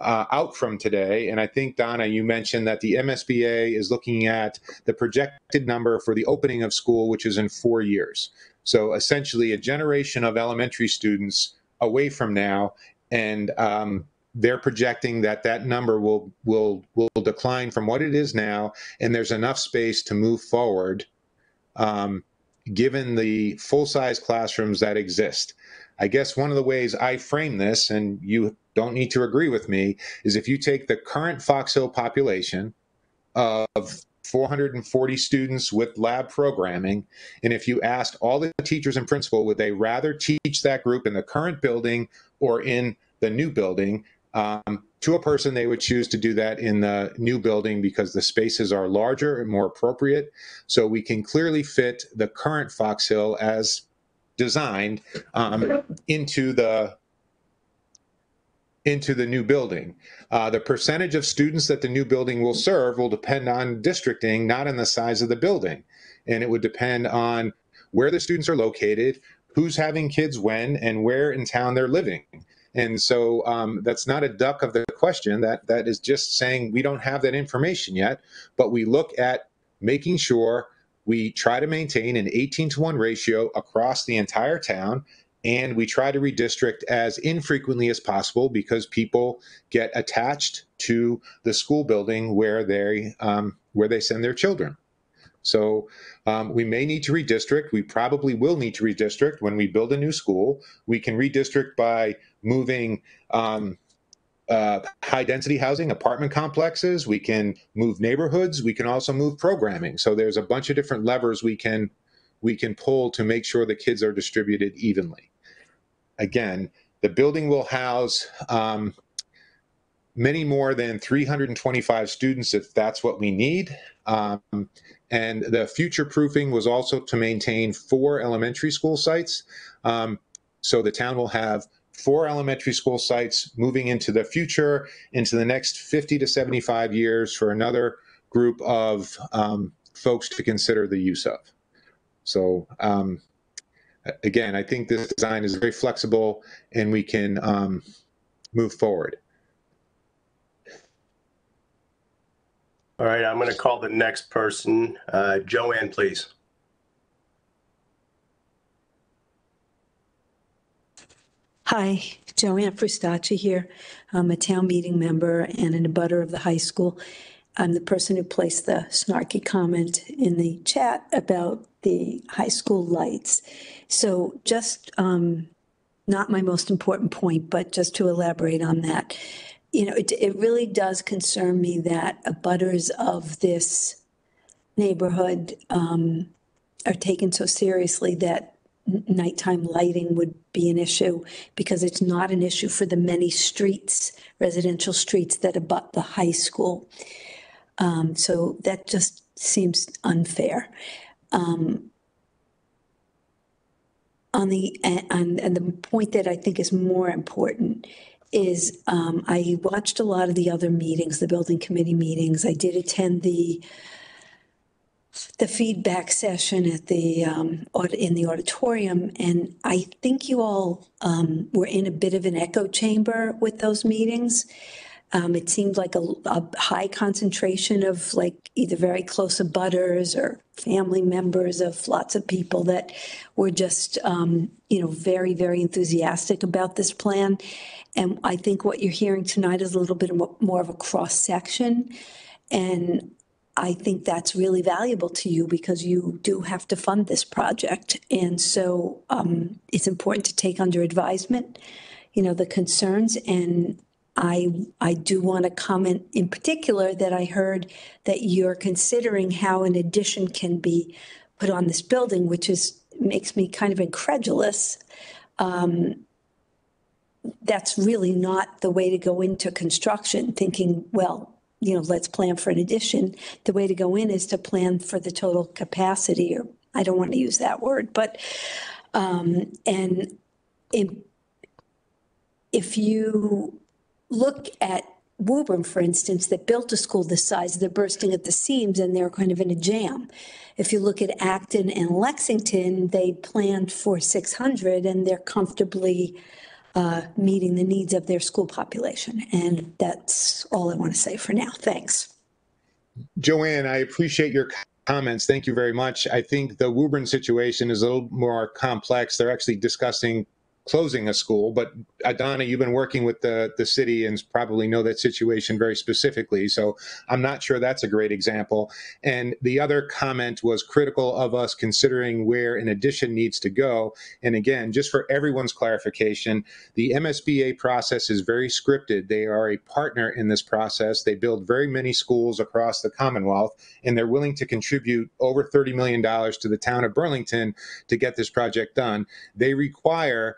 Speaker 7: out from today. And I think, Donna, you mentioned that the MSBA is looking at the projected number for the opening of school, which is in 4 years. So essentially a generation of elementary students away from now, and they're projecting that that number will decline from what it is now, and there's enough space to move forward given the full-size classrooms that exist. I guess one of the ways I frame this, and you don't need to agree with me, is if you take the current Fox Hill population of 440 students with lab programming, and if you asked all the teachers and principal, would they rather teach that group in the current building or in the new building, to a person, they would choose to do that in the new building because the spaces are larger and more appropriate. So we can clearly fit the current Fox Hill as designed into the new building. The percentage of students that the new building will serve will depend on districting, not on the size of the building. And it would depend on where the students are located, who's having kids when, and where in town they're living. And so that's not a duck of the question. That is just saying we don't have that information yet, but we look at making sure we try to maintain an 18-to-1 ratio across the entire town, and we try to redistrict as infrequently as possible because people get attached to the school building where they send their children. So we may need to redistrict. We probably will need to redistrict when we build a new school. We can redistrict by moving high-density housing, apartment complexes. We can move neighborhoods. We can also move programming. So there's a bunch of different levers we can we can pull to make sure the kids are distributed evenly. Again, the building will house many more than 325 students if that's what we need. And the future proofing was also to maintain 4 elementary school sites. So the town will have 4 elementary school sites moving into the future, into the next 50 to 75 years for another group of folks to consider the use of. So again, I think this design is very flexible and we can move forward.
Speaker 5: All right, I'm going to call the next person. Joanne, please.
Speaker 11: Hi, Joanne Frustacci here. I'm a town meeting member and an abutter of the high school. I'm the person who placed the snarky comment in the chat about the high school lights. So just not my most important point, but just to elaborate on that. You know, it really does concern me that abutters of this neighborhood are taken so seriously that nighttime lighting would be an issue, because it's not an issue for the many streets, residential streets that abut the high school. So that just seems unfair. And the point that I think is more important is I watched a lot of the other meetings, the building committee meetings. I did attend the feedback session at the in the auditorium, and I think you all were in a bit of an echo chamber with those meetings. It seemed like a high concentration of like either very close abutters or family members of lots of people that were just, you know, very, very enthusiastic about this plan. And I think what you're hearing tonight is a little bit more of a cross section. And I think that's really valuable to you because you do have to fund this project. And so it's important to take under advisement, you know, the concerns. And I do want to comment in particular that I heard that you're considering how an addition can be put on this building, which makes me kind of incredulous. That's really not the way to go into construction, thinking, well, you know, let's plan for an addition. The way to go in is to plan for the total capacity, or I don't want to use that word, but if you look at Woburn, for instance, that built a school this size, they're bursting at the seams and they're kind of in a jam. If you look at Acton and Lexington, they planned for 600 and they're comfortably meeting the needs of their school population. And that's all I want to say for now. Thanks.
Speaker 7: Joanne, I appreciate your comments. Thank you very much. I think the Woburn situation is a little more complex. They're actually discussing closing a school, but Donna, you've been working with the city and probably know that situation very specifically. So I'm not sure that's a great example. And the other comment was critical of us considering where an addition needs to go. And again, just for everyone's clarification, the MSBA process is very scripted. They are a partner in this process. They build very many schools across the Commonwealth, and they're willing to contribute over $30 million to the town of Burlington to get this project done. They require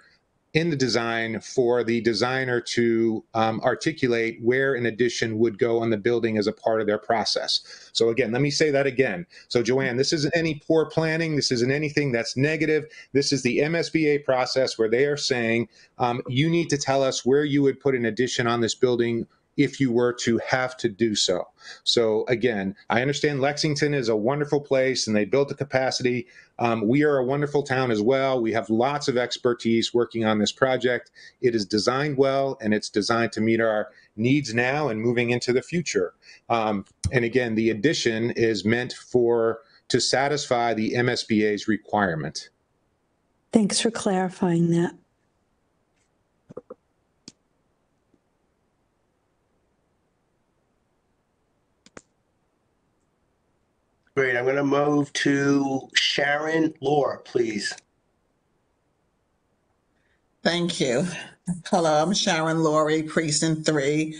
Speaker 7: in the design for the designer to articulate where an addition would go on the building as a part of their process. So again, let me say that again. So Joanne, this isn't any poor planning. This isn't anything that's negative. This is the MSBA process where they are saying, you need to tell us where you would put an addition on this building if you were to have to do so. So again, I understand Lexington is a wonderful place and they built the capacity. We are a wonderful town as well. We have lots of expertise working on this project. It is designed well, and it's designed to meet our needs now and moving into the future. And again, the addition is meant to satisfy the MSBA's requirement.
Speaker 11: Thanks for clarifying that.
Speaker 5: Great. I'm going to move to Sharon Lohr, please.
Speaker 12: Thank you. Hello, I'm Sharon Laurie, Precinct 3.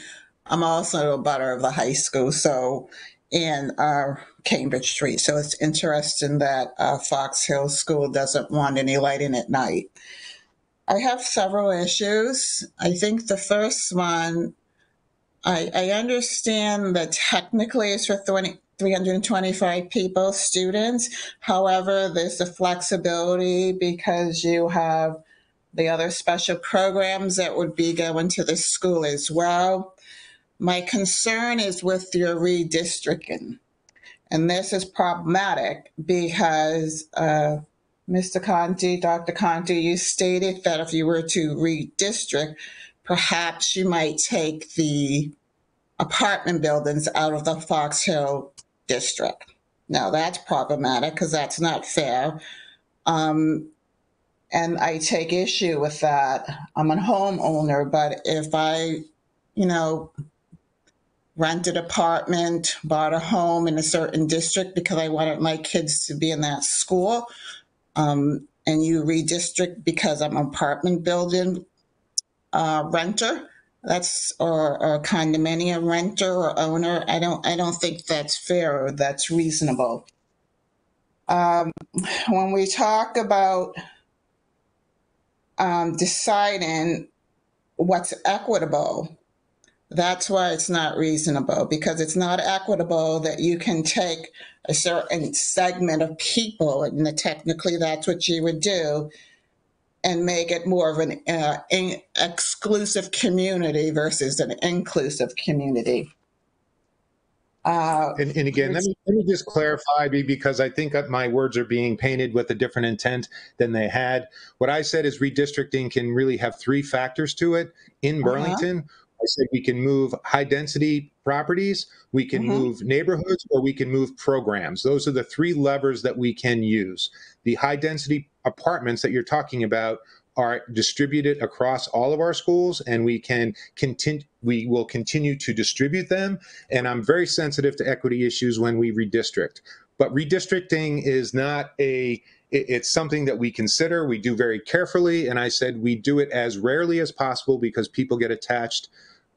Speaker 12: I'm also a butter of the high school. So in Cambridge Street. So it's interesting that Fox Hill School doesn't want any lighting at night. I have several issues. I think the first one, I understand that technically it's for 325 people, students. However, there's the flexibility because you have the other special programs that would be going to the school as well. My concern is with your redistricting. And this is problematic because Mr. Conti, Dr. Conti, you stated that if you were to redistrict, perhaps you might take the apartment buildings out of the Fox Hill district. Now that's problematic because that's not fair. And I take issue with that. I'm a homeowner, but if I, rented apartment, bought a home in a certain district because I wanted my kids to be in that school, and you redistrict because I'm an apartment building renter, that's or condominium renter or owner. I don't think that's fair or that's reasonable. When we talk about deciding what's equitable, that's why it's not reasonable, because it's not equitable that you can take a certain segment of people, and technically that's what you would do, and make it more of an exclusive community versus an inclusive community.
Speaker 7: And again, let me just clarify, because I think that my words are being painted with a different intent than they had. What I said is redistricting can really have three factors to it. In Burlington, I said we can move high density properties, we can move neighborhoods, or we can move programs. Those are the three levers that we can use. The high density apartments that you're talking about are distributed across all of our schools, and we will continue to distribute them. And I'm very sensitive to equity issues when we redistrict. But redistricting is not it's something that we consider, we do very carefully. And I said we do it as rarely as possible because people get attached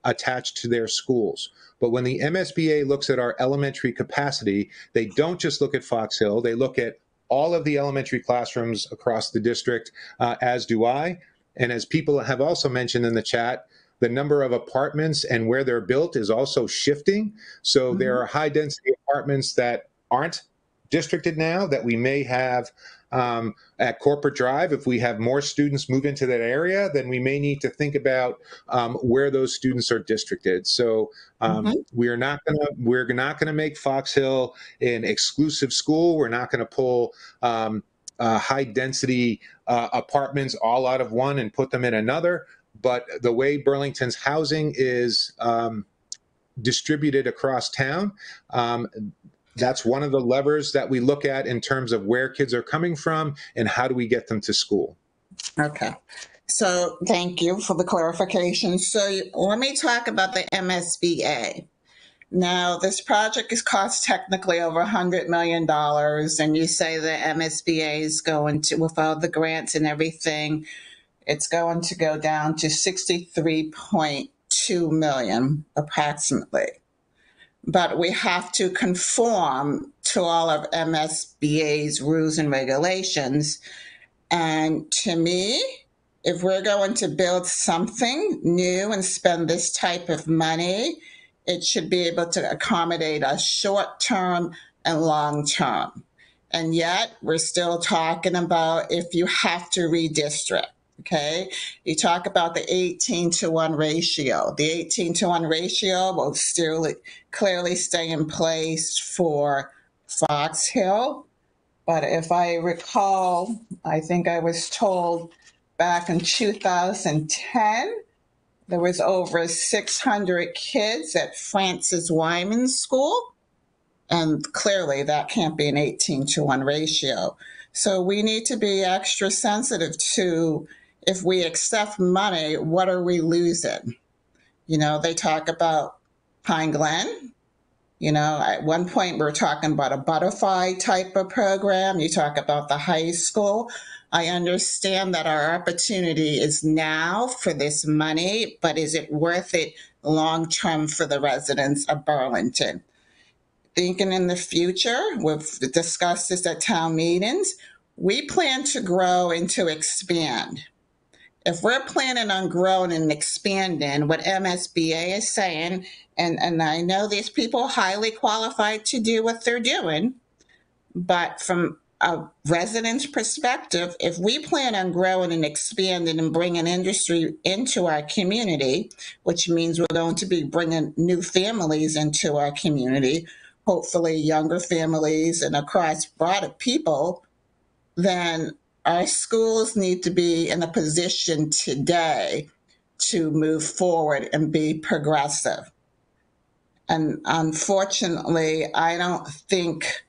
Speaker 7: to their schools. But when the MSBA looks at our elementary capacity, they don't just look at Fox Hill, they look at all of the elementary classrooms across the district, as do I. And as people have also mentioned in the chat, the number of apartments and where they're built is also shifting. So there are high density apartments that aren't districted now that we may have at Corporate Drive. If we have more students move into that area, then we may need to think about where those students are districted. So we're not gonna make Fox Hill an exclusive school. We're not gonna pull high density apartments all out of one and put them in another. But the way Burlington's housing is distributed across town, that's one of the levers that we look at in terms of where kids are coming from and how do we get them to school.
Speaker 12: Okay. So thank you for the clarification. So let me talk about the MSBA. Now, this project is cost technically over $100 million, and you say the MSBA is going to, with all the grants and everything, it's going to go down to 63.2 million approximately. But we have to conform to all of MSBA's rules and regulations. And to me, if we're going to build something new and spend this type of money, it should be able to accommodate us short term and long term. And yet we're still talking about if you have to redistrict. Okay, you talk about the 18-to-1 ratio. The 18-to-1 ratio will still clearly stay in place for Fox Hill. But if I recall, I think I was told back in 2010, there was over 600 kids at Francis Wyman School. And clearly that can't be an 18-to-1 ratio. So we need to be extra sensitive to, if we accept money, what are we losing? They talk about Pine Glen. At one point we were talking about a butterfly type of program. You talk about the high school. I understand that our opportunity is now for this money, but is it worth it long term for the residents of Burlington? thinking in the future, we've discussed this at town meetings, we plan to grow and to expand. If we're planning on growing and expanding, what MSBA is saying, and I know these people are highly qualified to do what they're doing, but from a resident's perspective, if we plan on growing and expanding and bringing industry into our community, which means we're going to be bringing new families into our community, hopefully younger families and across broader people, then our schools need to be in a position today to move forward and be progressive. And unfortunately, I don't think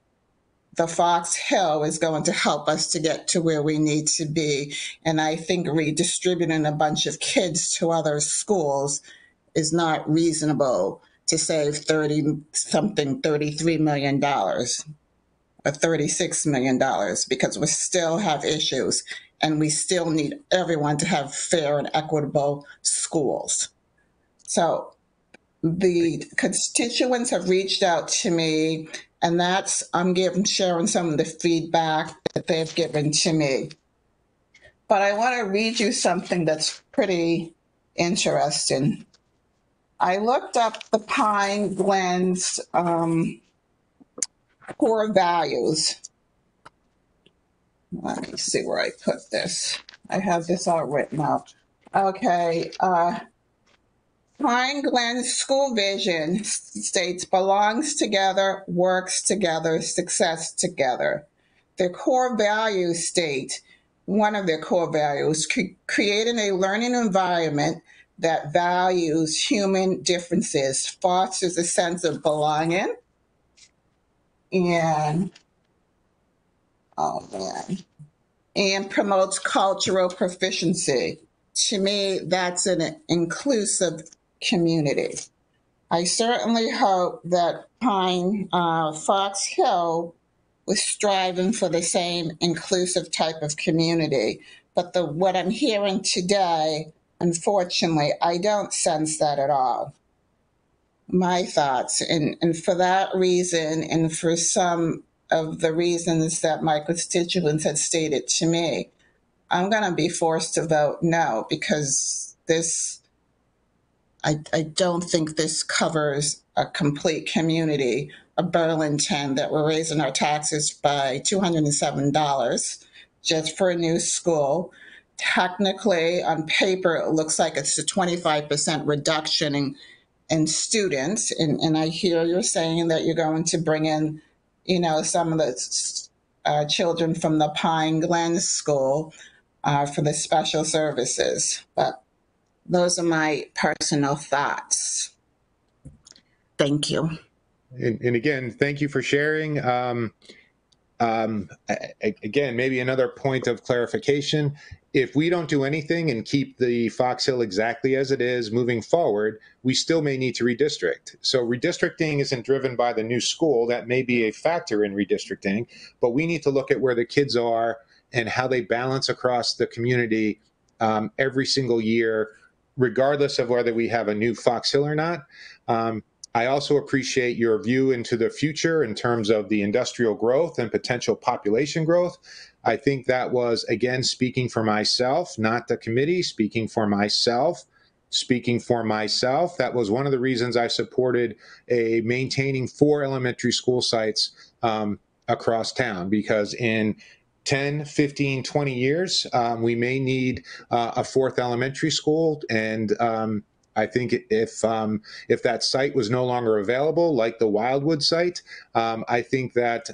Speaker 12: the Fox Hill is going to help us to get to where we need to be. And I think redistributing a bunch of kids to other schools is not reasonable to save $33 million or $36 million, because we still have issues and we still need everyone to have fair and equitable schools. So the constituents have reached out to me, and that's, I'm sharing some of the feedback that they've given to me. But I want to read you something that's pretty interesting. I looked up the Pine Glen's core values. Let me see where I put this. I have this all written out. Okay. Pine Glen School Vision states belongs together, works together, success together. Their core values state, one of their core values, creating a learning environment that values human differences, fosters a sense of belonging, and promotes cultural proficiency. To me, that's an inclusive community. I certainly hope that Fox Hill was striving for the same inclusive type of community. But what I'm hearing today, unfortunately, I don't sense that at all. My thoughts, and for that reason, and for some of the reasons that my constituents had stated to me, I'm going to be forced to vote no, because I don't think this covers a complete community of Burlington that we're raising our taxes by $207 just for a new school. Technically, on paper, it looks like it's a 25% reduction in students. And I hear you're saying that you're going to bring in, some of the children from the Pine Glen School for the special services. But those are my personal thoughts. Thank you.
Speaker 7: And again, thank you for sharing. Again, maybe another point of clarification. If we don't do anything and keep the Fox Hill exactly as it is moving forward, we still may need to redistrict. So redistricting isn't driven by the new school. That may be a factor in redistricting, but we need to look at where the kids are and how they balance across the community every single year, regardless of whether we have a new Fox Hill or not. I also appreciate your view into the future in terms of the industrial growth and potential population growth. I think that was, again, speaking for myself, not the committee, speaking for myself. That was one of the reasons I supported maintaining 4 elementary school sites across town, because in 10, 15, 20 years, we may need a 4th elementary school. And I think if that site was no longer available, like the Wildwood site, I think that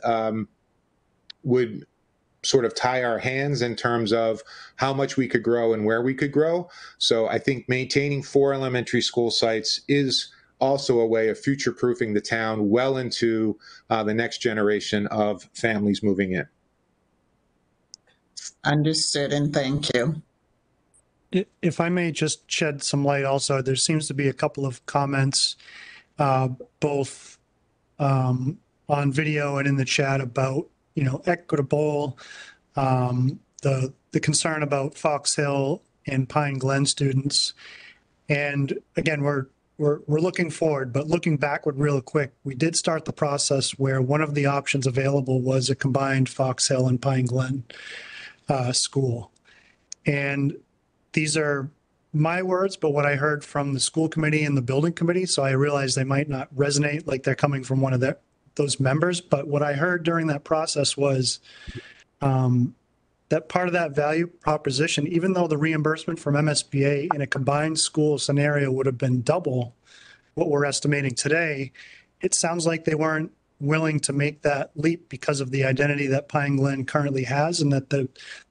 Speaker 7: would sort of tie our hands in terms of how much we could grow and where we could grow. So I think maintaining 4 elementary school sites is also a way of future-proofing the town well into the next generation of families moving in.
Speaker 12: Understood, and thank you.
Speaker 4: If I may just shed some light also, there seems to be a couple of comments, both on video and in the chat about, equitable, the concern about Fox Hill and Pine Glen students. And again, we're we're looking forward, but looking backward real quick, we did start the process where one of the options available was a combined Fox Hill and Pine Glen school. And these are my words, but what I heard from the school committee and the building committee, so I realized they might not resonate like they're coming from one of those members. But what I heard during that process was that part of that value proposition, even though the reimbursement from MSBA in a combined school scenario would have been double what we're estimating today, it sounds like they weren't willing to make that leap because of the identity that Pine Glen currently has, and that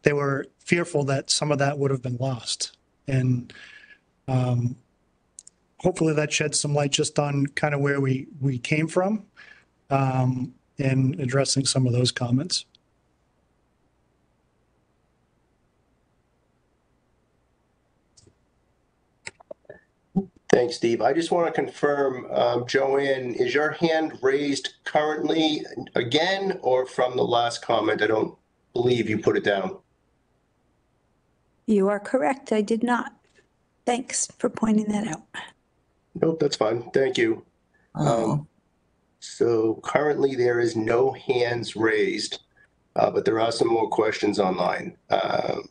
Speaker 4: they were fearful that some of that would have been lost. And hopefully that sheds some light just on kind of where we came from and addressing some of those comments.
Speaker 5: Thanks, Steve. I just want to confirm, Joanne, is your hand raised currently again or from the last comment? I don't believe you put it down.
Speaker 11: You are correct. I did not. Thanks for pointing that out.
Speaker 5: Nope, that's fine. Thank you. So currently there is no hands raised, but there are some more questions online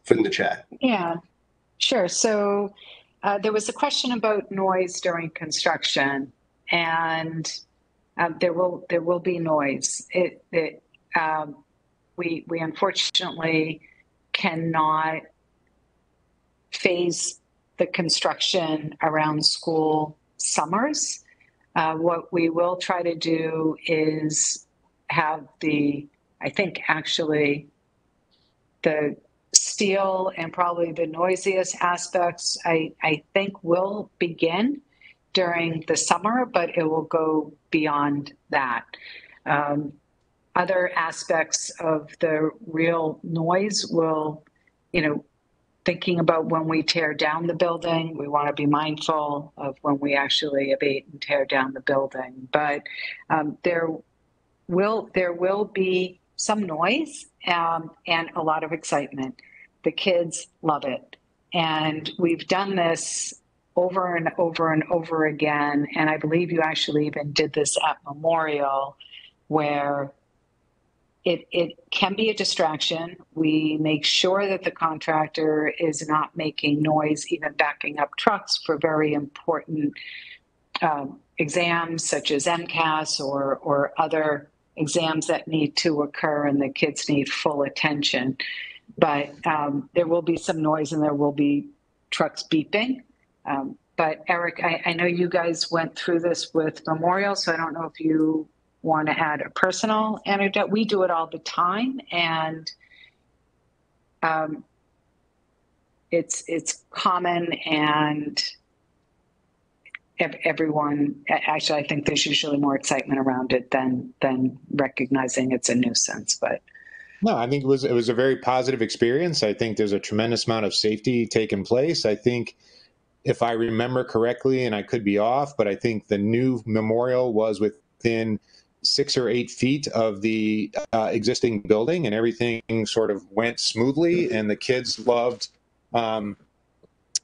Speaker 5: from the chat.
Speaker 2: Yeah, sure. So there was a question about noise during construction, and there will be noise. We unfortunately cannot phase the construction around school summers. What we will try to do is have I think actually the steel and probably the noisiest aspects, I think will begin during the summer, but it will go beyond that. Other aspects of the real noise will, thinking about when we tear down the building, we want to be mindful of when we actually abate and tear down the building. But there will be some noise and a lot of excitement. The kids love it. And we've done this over and over and over again. And I believe you actually even did this at Memorial, where it can be a distraction. We make sure that the contractor is not making noise, even backing up trucks for very important exams such as MCAS or other exams that need to occur, and the kids need full attention. But there will be some noise and there will be trucks beeping. But Eric, I know you guys went through this with Memorial, so I don't know if you want to add a personal anecdote. We do it all the time, and it's common, and everyone, actually, I think there's usually more excitement around it than recognizing it's a nuisance. But
Speaker 7: no, I think it was a very positive experience. I think there's a tremendous amount of safety taking place. I think, if I remember correctly, and I could be off, but I think the new memorial was within 6 or 8 feet of the existing building, and everything sort of went smoothly, and the kids loved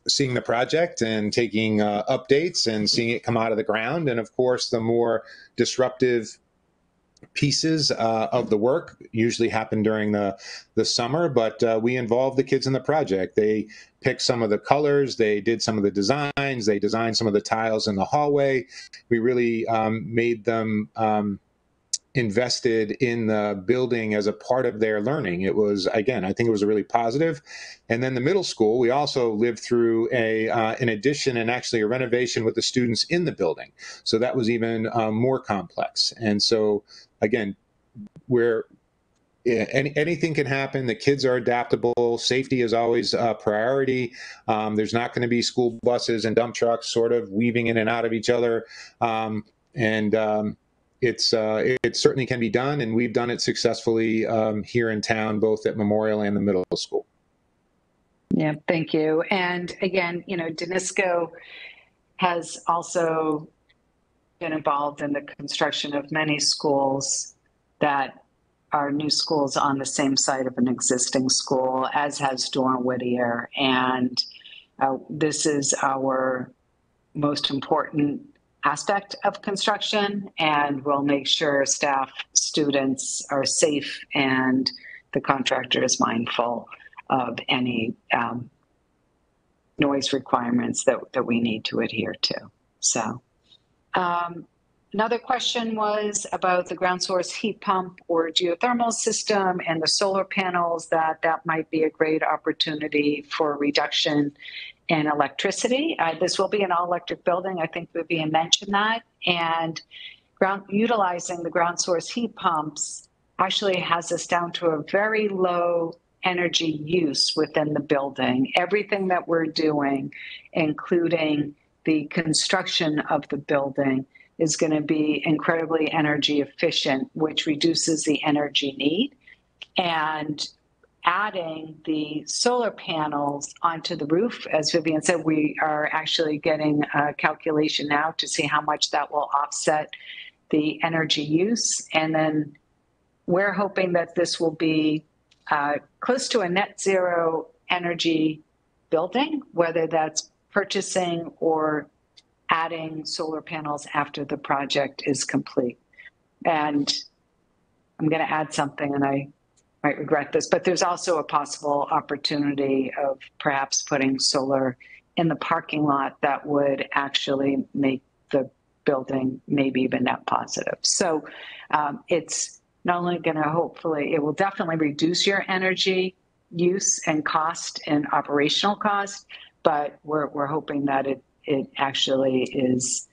Speaker 7: seeing the project and taking updates and seeing it come out of the ground. And of course, the more disruptive pieces of the work usually happen during the summer, but we involved the kids in the project. They picked some of the colors, they did some of the designs, they designed some of the tiles in the hallway. We really made them invested in the building as a part of their learning. It was, again, I think it was a really positive. And then the middle school, we also lived through an addition and actually a renovation with the students in the building. So that was even more complex. And so, again, anything can happen. The kids are adaptable. Safety is always a priority. There's not going to be school buses and dump trucks sort of weaving in and out of each other. It certainly can be done, and we've done it successfully here in town, both at Memorial and the middle school.
Speaker 2: Yeah, thank you. And again, Danisco has also been involved in the construction of many schools that are new schools on the same site of an existing school, as has Durham Whittier. And this is our most important aspect of construction, and we'll make sure staff, students are safe, and the contractor is mindful of any noise requirements that we need to adhere to. So another question was about the ground source heat pump or geothermal system and the solar panels, that might be a great opportunity for reduction in electricity. This will be an all-electric building. I think Vivian mentioned that. And utilizing the ground source heat pumps actually has us down to a very low energy use within the building. Everything that we're doing, including the construction of the building, is going to be incredibly energy efficient, which reduces the energy need. And adding the solar panels onto the roof, as Vivian said, we are actually getting a calculation now to see how much that will offset the energy use. And then we're hoping that this will be close to a net zero energy building, whether that's purchasing or adding solar panels after the project is complete. And I'm going to add something, and I might regret this, but there's also a possible opportunity of perhaps putting solar in the parking lot that would actually make the building maybe even net positive. So it's not only going to hopefully, it will definitely reduce your energy use and cost and operational cost, but we're hoping that it actually is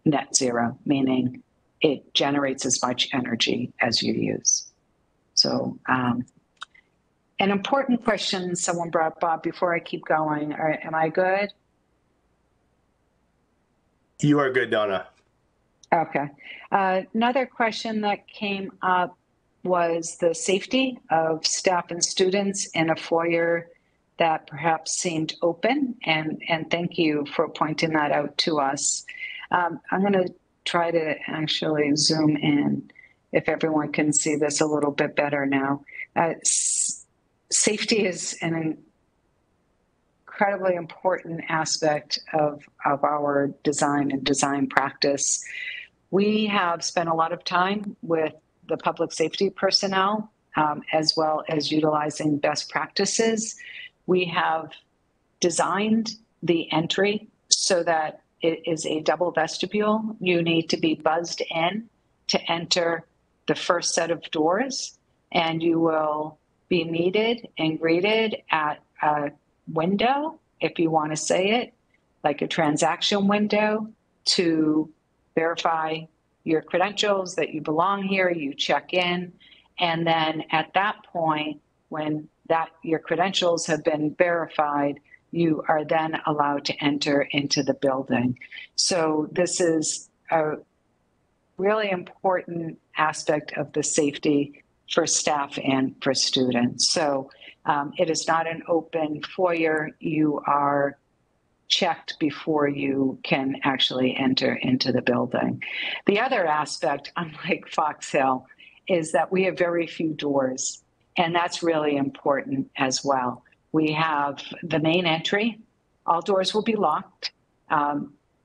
Speaker 2: net zero, meaning it generates as much energy as you use. So an important question someone brought, Bob, before I keep going. Am I good?
Speaker 5: You are good, Donna.
Speaker 2: Okay. Another question that came up was the safety of staff and students in a foyer that perhaps seemed open. And thank you for pointing that out to us. I'm going to try to actually zoom in if everyone can see this a little bit better now. Safety is an incredibly important aspect of our design and design practice. We have spent a lot of time with the public safety personnel, as well as utilizing best practices. We have designed the entry so that it is a double vestibule. You need to be buzzed in to enter the first set of doors, and you will be meted and greeted at a window, if you want to say it, like a transaction window, to verify your credentials, that you belong here, you check in. And then at that point, when your credentials have been verified, you are then allowed to enter into the building. So this is a really important aspect of the safety for staff and for students. So it is not an open foyer. You are checked before you can actually enter into the building. The other aspect, unlike Fox Hill, is that we have very few doors, and that's really important as well. We have the main entry. All doors will be locked.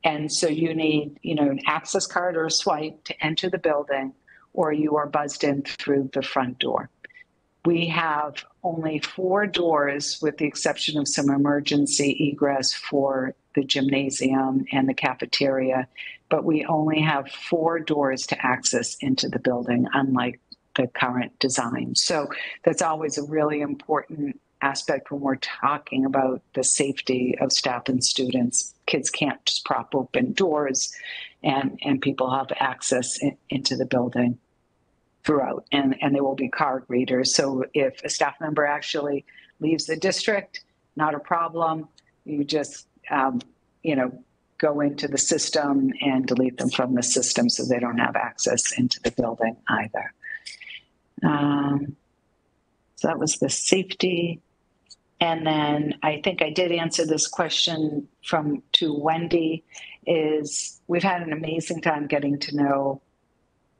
Speaker 2: And so you need, an access card or a swipe to enter the building, or you are buzzed in through the front door. We have only 4 doors, with the exception of some emergency egress for the gymnasium and the cafeteria, but we only have 4 doors to access into the building, unlike the current design. So that's always a really important aspect when we're talking about the safety of staff and students. Kids can't just prop open doors, and people have access into the building throughout, and there will be card readers. So if a staff member actually leaves the district, not a problem. You just, go into the system and delete them from the system so they don't have access into the building either. So that was the safety. And then I think I did answer this question to Wendy, is we've had an amazing time getting to know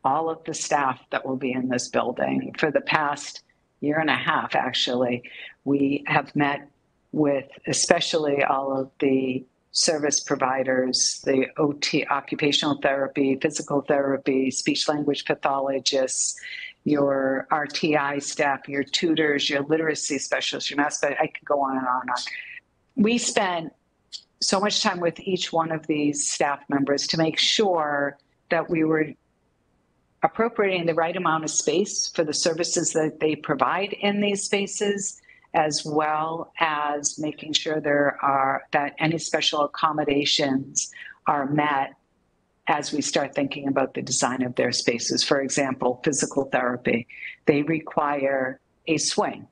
Speaker 2: all of the staff that will be in this building. For the past year and a half, actually, we have met with especially all of the service providers, the OT, occupational therapy, physical therapy, speech language pathologists, your RTI staff, your tutors, your literacy specialists, your math specialists, I could go on and on and on. We spent so much time with each one of these staff members to make sure that we were appropriating the right amount of space for the services that they provide in these spaces, as well as making sure that any special accommodations are met as we start thinking about the design of their spaces. For example, physical therapy, they require a swing.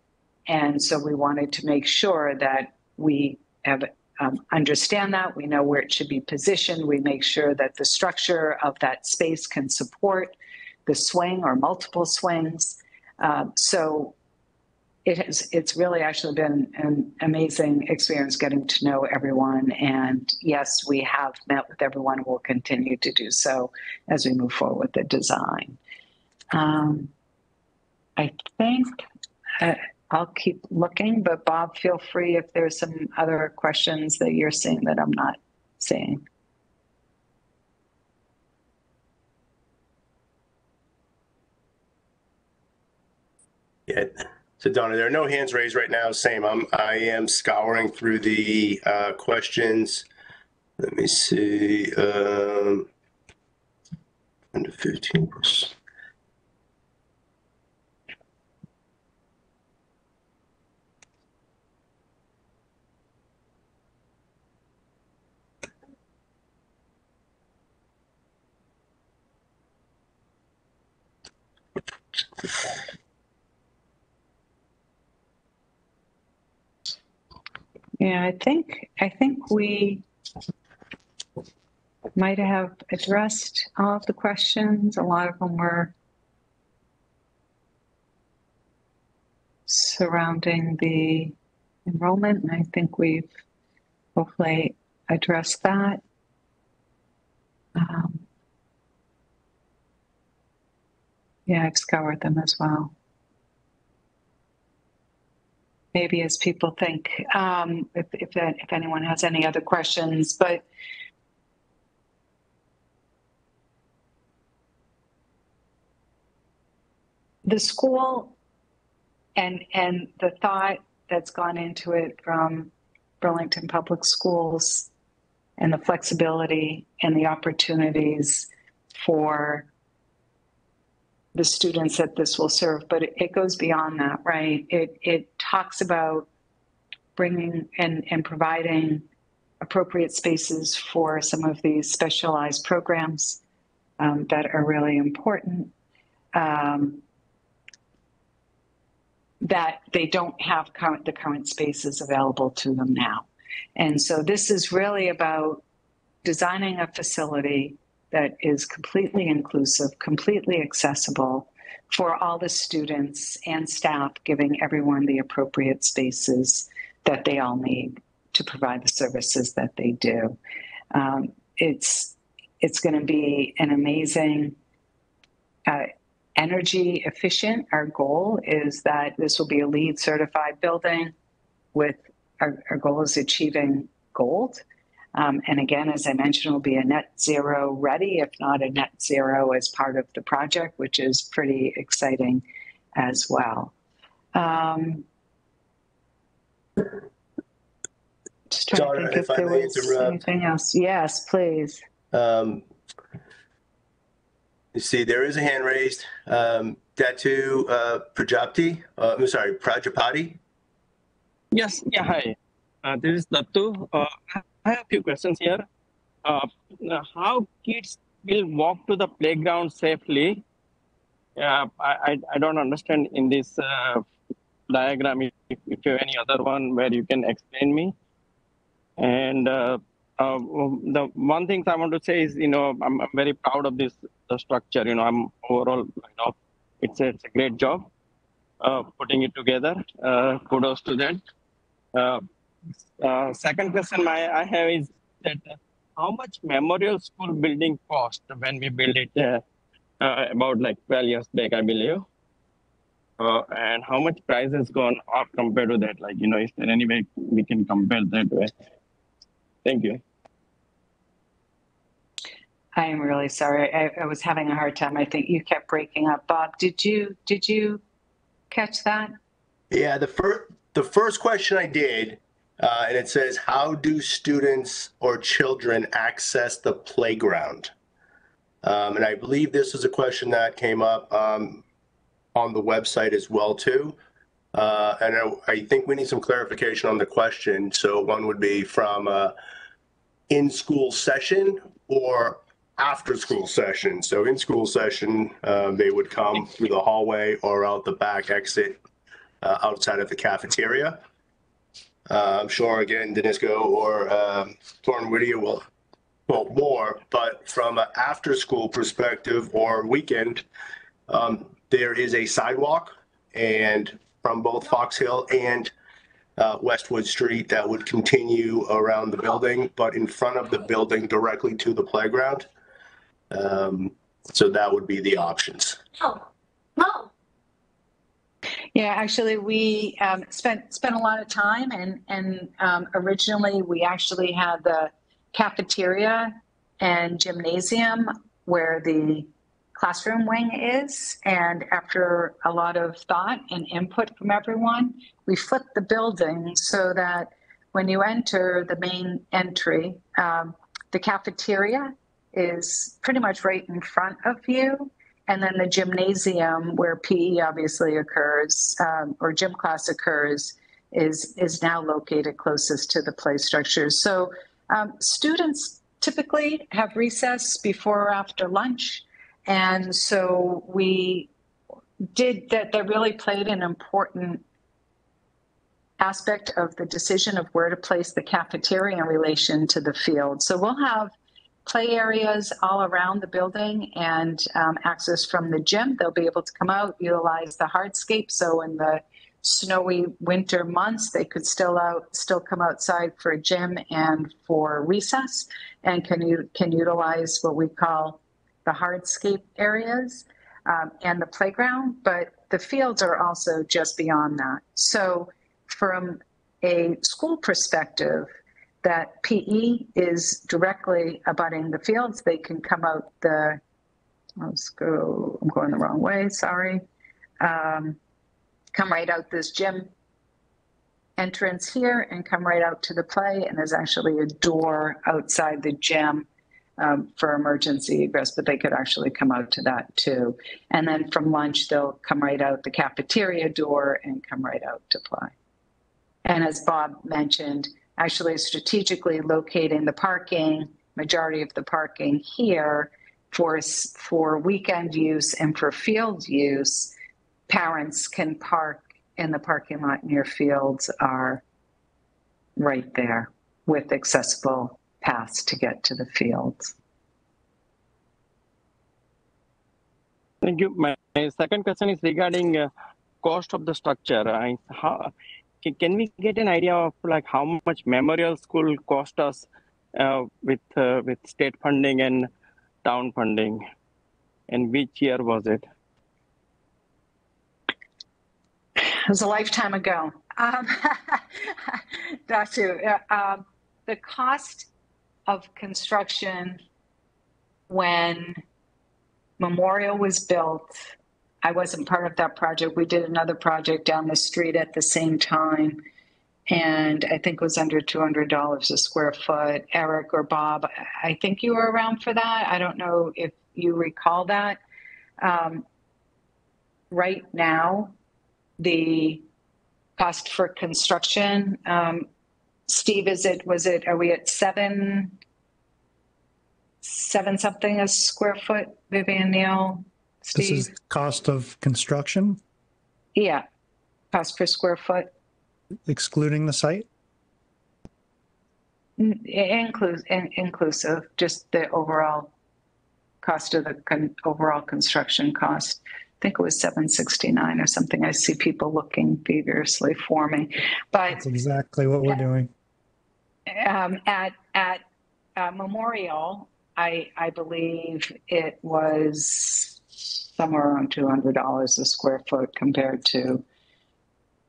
Speaker 2: And so we wanted to make sure that we have understand that, we know where it should be positioned, we make sure that the structure of that space can support the swing or multiple swings. So it's really actually been an amazing experience getting to know everyone. And yes, we have met with everyone. We'll continue to do so as we move forward with the design. I think I'll keep looking, but Bob, feel free if there's some other questions that you're seeing that I'm not seeing.
Speaker 5: Yeah. So Donna, there are no hands raised right now. Same. I am scouring through the questions. Let me see. Under 15%.
Speaker 2: Yeah, I think we might have addressed all of the questions. A lot of them were surrounding the enrollment, and I think we've hopefully addressed that. Yeah, I've scoured them as well. Maybe as people think, if anyone has any other questions, but the school and the thought that's gone into it from Burlington Public Schools and the flexibility and the opportunities for the students that this will serve, but it goes beyond that, right? It talks about bringing and providing appropriate spaces for some of these specialized programs that are really important, that they don't have the current spaces available to them now. And so this is really about designing a facility that is completely inclusive, completely accessible for all the students and staff, giving everyone the appropriate spaces that they all need to provide the services that they do. It's going to be an amazing, energy efficient. Our goal is that this will be a LEED certified building with our goal is achieving gold. And again, as I mentioned, will be a net zero ready, if not a net zero as part of the project, which is pretty exciting as well. Just trying
Speaker 5: Donna,
Speaker 2: to think if there was anything else. Yes, please.
Speaker 5: You see, there is a hand raised. Datu Prajapati. I'm sorry, Prajapati.
Speaker 13: Yes. Yeah. Hi. This is Datu. I have a few questions here. How kids will walk to the playground safely? I don't understand in this diagram. If you have any other one where you can explain me. And the one thing I want to say is, I'm very proud of this the structure. I'm overall, it's a great job putting it together. Kudos to that. Second question I have is that how much Memorial School building cost when we built it about 12 years back, I believe. And how much price has gone up compared to that? Is there any way we can compare that way? Thank you.
Speaker 2: I am really sorry. I was having a hard time. I think you kept breaking up. Bob, did you catch that?
Speaker 5: Yeah, the first question I did, and it says, how do students or children access the playground? And I believe this is a question that came up on the website as well too. And I think we need some clarification on the question. So one would be from in-school session or after-school session. So in-school session, they would come through the hallway or out the back exit outside of the cafeteria. I'm sure, again, Denisco or Thornton Whittier will quote more, but from an after-school perspective or weekend, there is a sidewalk, and from both Fox Hill and Westwood Street that would continue around the building, but in front of the building directly to the playground. So that would be the options.
Speaker 2: Yeah, actually, we spent a lot of time, and originally we actually had the cafeteria and gymnasium where the classroom wing is. And after a lot of thought and input from everyone, we flipped the building so that when you enter the main entry, the cafeteria is pretty much right in front of you. And then the gymnasium, where PE obviously occurs, or gym class occurs, is now located closest to the play structures. So students typically have recess before or after lunch. And so we did that. That really played an important aspect of the decision of where to place the cafeteria in relation to the field. So we'll have play areas all around the building and access from the gym. They'll be able to come out, utilize the hardscape. So in the snowy winter months, they could still come outside for a gym and for recess, and can utilize what we call the hardscape areas and the playground. But the fields are also just beyond that. So from a school perspective, that PE is directly abutting the fields. They can come out I'm going the wrong way, sorry. Come right out this gym entrance here and come right out to the play. And there's actually a door outside the gym for emergency egress, but they could actually come out to that too. And then from lunch, they'll come right out the cafeteria door and come right out to play. And as Bob mentioned, actually strategically locating the parking, majority of the parking here for weekend use and for field use. Parents can park in the parking lot near fields are right there with accessible paths to get to the fields.
Speaker 13: Thank you. My second question is regarding cost of the structure. Can we get an idea of like how much Memorial School cost us with state funding and town funding, and which year was it?
Speaker 2: It was a lifetime ago. The cost of construction when Memorial was built, I wasn't part of that project. We did another project down the street at the same time, and I think it was under $200 a square foot. Eric or Bob, I think you were around for that. I don't know if you recall that. Right now, the cost for construction, Steve, are we at seven something a square foot, Vivian, Neil, Steve?
Speaker 4: This is cost of construction?
Speaker 2: Yeah, cost per square foot.
Speaker 4: Excluding the site?
Speaker 2: Inclusive, just the overall cost of the overall construction cost. I think it was $769 or something. I see people looking feverishly for me, but
Speaker 4: that's exactly what we're doing.
Speaker 2: At Memorial, I believe it was somewhere around $200 a square foot compared to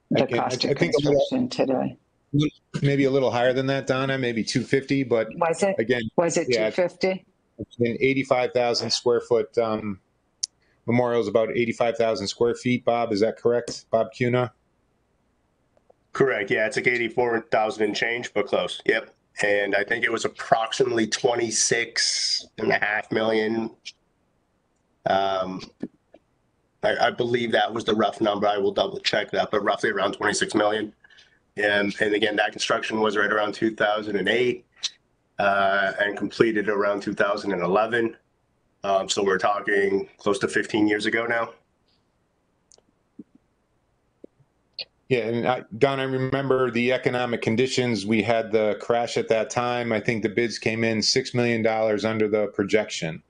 Speaker 2: the cost of construction today.
Speaker 7: Maybe a little higher than that, Donna. Maybe 250, but
Speaker 2: was it?
Speaker 7: Again,
Speaker 2: was it 250?
Speaker 7: It's an 85,000 square foot memorial is about 85,000 square feet. Bob, is that correct? Bob Cuna?
Speaker 5: Correct. Yeah, it's like 84,000 and change, but close. Yep. And I think it was approximately 26.5 million. I believe that was the rough number. I will double check that, but roughly around 26 million. And again, that construction was right around 2008 and completed around 2011. So we're talking close to 15 years ago now.
Speaker 7: Yeah, and Don, I remember the economic conditions. We had the crash at that time. I think the bids came in $6 million under the projection.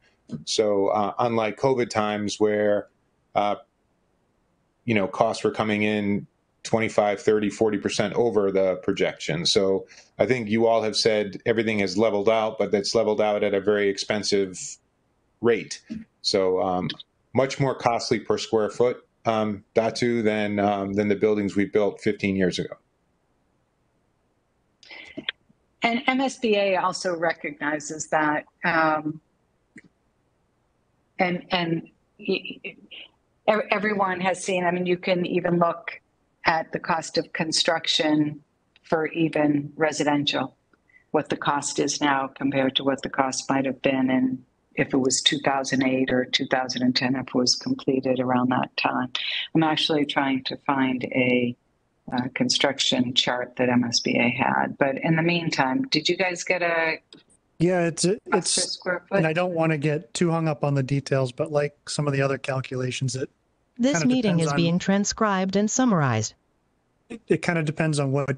Speaker 7: So unlike COVID times where, costs were coming in 25, 30, 40% over the projection. So I think you all have said everything has leveled out, but that's leveled out at a very expensive rate. So much more costly per square foot, Datu, than the buildings we built 15 years ago.
Speaker 2: And MSBA also recognizes that, and everyone has seen, I mean, you can even look at the cost of construction for even residential, what the cost is now compared to what the cost might have been in if it was 2008 or 2010, if it was completed around that time. I'm actually trying to find a construction chart that MSBA had. But in the meantime, did you guys get a
Speaker 4: Yeah, it's
Speaker 2: square foot?
Speaker 4: And I don't want to get too hung up on the details, but like some of the other calculations,
Speaker 14: this meeting is being transcribed and summarized.
Speaker 4: It kind of depends on what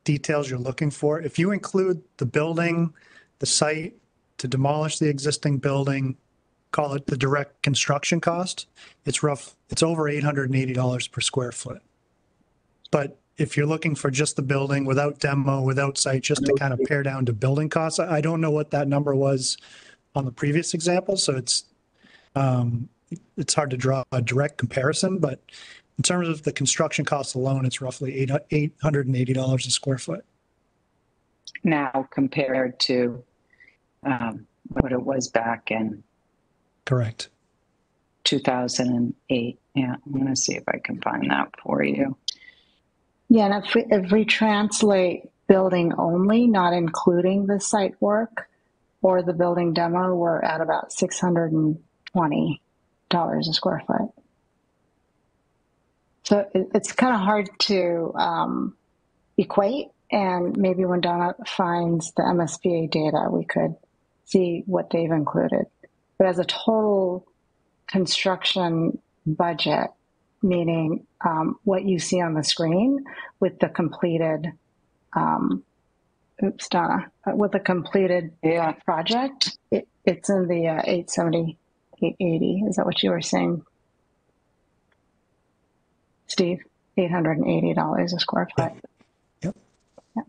Speaker 4: details you're looking for. If you include the building, the site, to demolish the existing building, call it the direct construction cost, it's over $880 per square foot. But if you're looking for just the building without demo, without site, just to kind of pare down to building costs, I don't know what that number was on the previous example. So it's hard to draw a direct comparison, but in terms of the construction costs alone, it's roughly $880 a square foot.
Speaker 2: Now compared to what it was back in
Speaker 4: Correct.
Speaker 2: 2008. Yeah, I'm going to see if I can find that for you.
Speaker 3: Yeah, and if we translate building only, not including the site work or the building demo, we're at about $620 a square foot. So it's kind of hard to equate, and maybe when Donna finds the MSBA data, we could see what they've included. But as a total construction budget, meaning what you see on the screen with the completed, Donna, with the completed project, it's in the 870, 880. Is that what you were saying, Steve? $880 a square foot.
Speaker 4: Yep.
Speaker 3: Yep.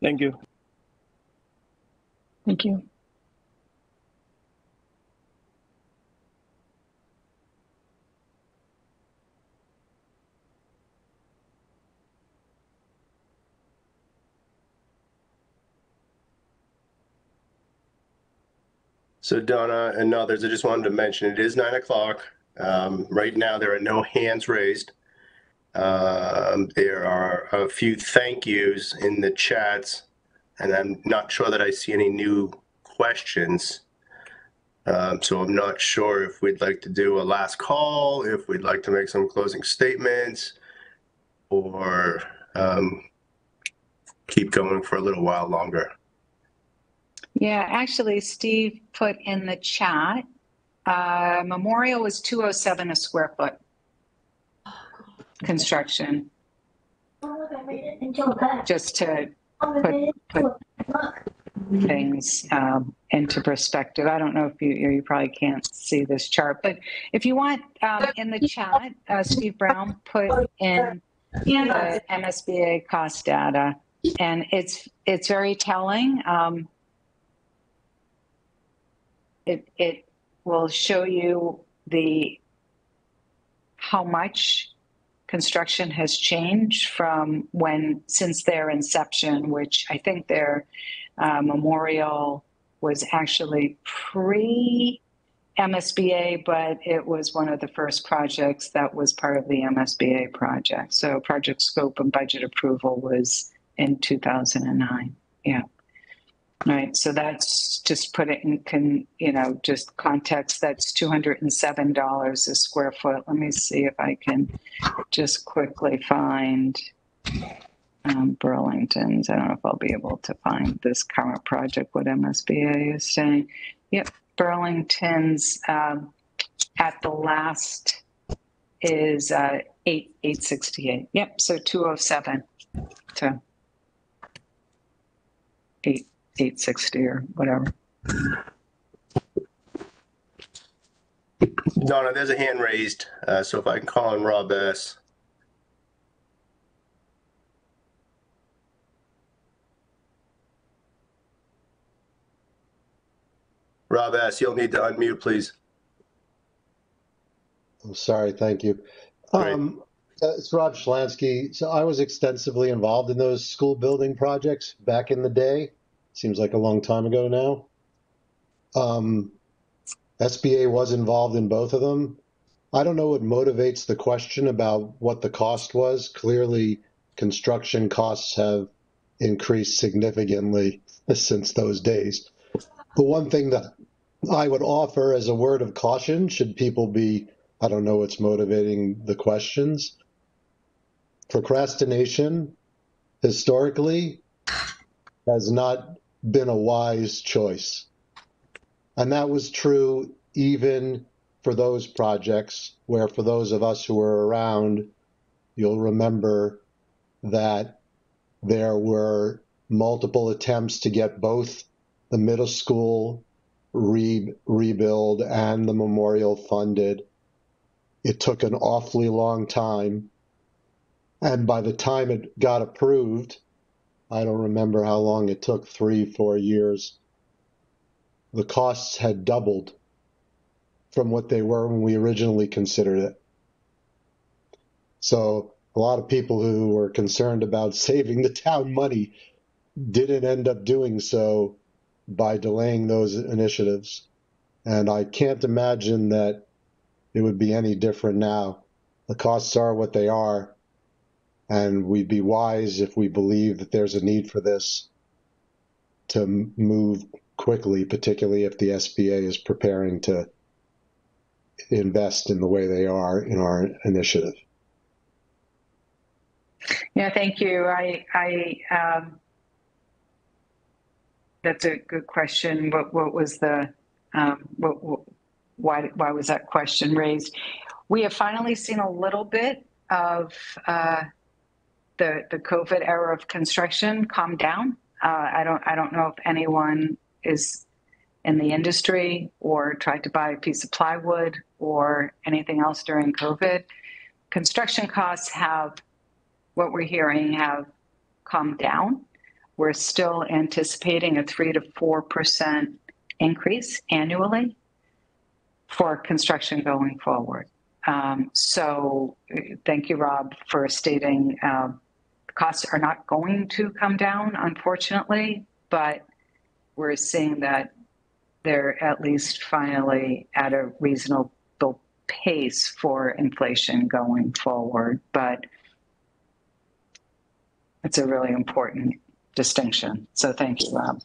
Speaker 13: Thank you.
Speaker 3: Thank you.
Speaker 5: So Donna and others, I just wanted to mention it is 9 o'clock. Right now, there are no hands raised. There are a few thank yous in the chats, and I'm not sure that I see any new questions. So I'm not sure if we'd like to do a last call, if we'd like to make some closing statements, or keep going for a little while longer.
Speaker 2: Yeah, actually, Steve put in the chat, memorial was $207 a square foot construction. Just to put things into perspective. I don't know if you probably can't see this chart, but if you want in the chat, Steve Brown put in the MSBA cost data, and it's very telling. It will show you how much construction has changed from since their inception, which I think their memorial was actually pre-MSBA, but it was one of the first projects that was part of the MSBA project. So project scope and budget approval was in 2009. Yeah. All right, so that's just put it in, just context. That's $207 a square foot. Let me see if I can just quickly find Burlington's. I don't know if I'll be able to find this current project, what MSBA is saying. Yep, Burlington's at the last is 868. Yep, so 207 to 860 or whatever.
Speaker 5: Donna, there's a hand raised, so if I can call on Rob S. Rob S., you'll need to unmute, please.
Speaker 15: I'm sorry, thank you. It's Rob Schlansky. So I was extensively involved in those school building projects back in the day. Seems like a long time ago now. SBA was involved in both of them. I don't know what motivates the question about what the cost was. Clearly, construction costs have increased significantly since those days. The one thing that I would offer as a word of caution, should people be, I don't know what's motivating the questions. Procrastination, historically, has not been a wise choice. And that was true even for those projects where, for those of us who were around, you'll remember that there were multiple attempts to get both the middle school rebuild and the memorial funded. It took an awfully long time. And by the time it got approved, I don't remember how long it took, 3-4 years, the costs had doubled from what they were when we originally considered it. So a lot of people who were concerned about saving the town money didn't end up doing so by delaying those initiatives. And I can't imagine that it would be any different now. The costs are what they are, and we'd be wise if we believe that there's a need for this to move quickly, particularly if the SBA is preparing to invest in the way they are in our initiative.
Speaker 2: Yeah, thank you. That's a good question. What was the why was that question raised? We have finally seen a little bit of the COVID era of construction calm down. I don't know if anyone is in the industry or tried to buy a piece of plywood or anything else during COVID. Construction costs have, what we're hearing, have calmed down. We're still anticipating a 3 to 4% increase annually for construction going forward. So thank you, Rob, for stating costs are not going to come down, unfortunately, but we're seeing that they're at least finally at a reasonable pace for inflation going forward. But it's a really important distinction. So thank you, Rob.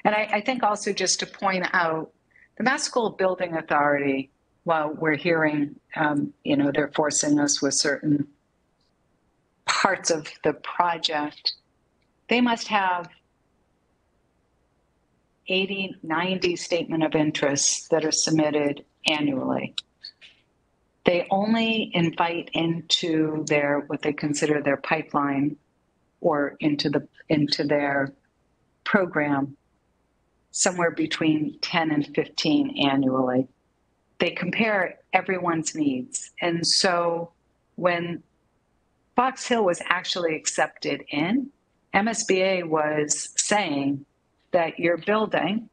Speaker 2: And I think also just to point out, the Mass School Building Authority, while we're hearing, they're forcing us with certain parts of the project, they must have 80, 90 statement of interests that are submitted annually. They only invite into what they consider their pipeline or into their program somewhere between 10 and 15 annually. They compare everyone's needs. And so when Fox Hill was actually accepted in, MSBA was saying that your building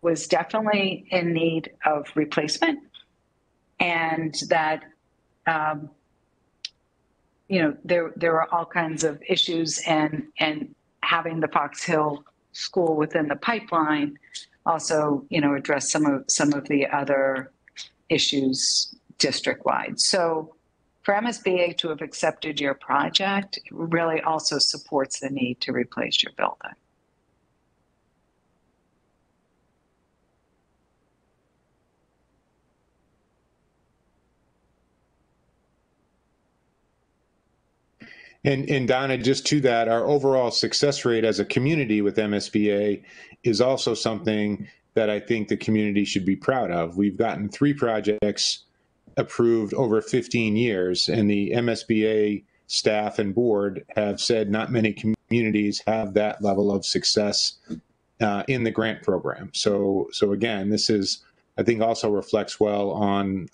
Speaker 2: was definitely in need of replacement and that there are all kinds of issues, and having the Fox Hill School within the pipeline also, address some of the other issues district-wide. So for MSBA to have accepted your project really also supports the need to replace your building.
Speaker 7: And Donna, just to that, our overall success rate as a community with MSBA is also something that I think the community should be proud of. We've gotten 3 projects approved over 15 years, and the MSBA staff and board have said not many communities have that level of success in the grant program. So again, this is, I think, also reflects well on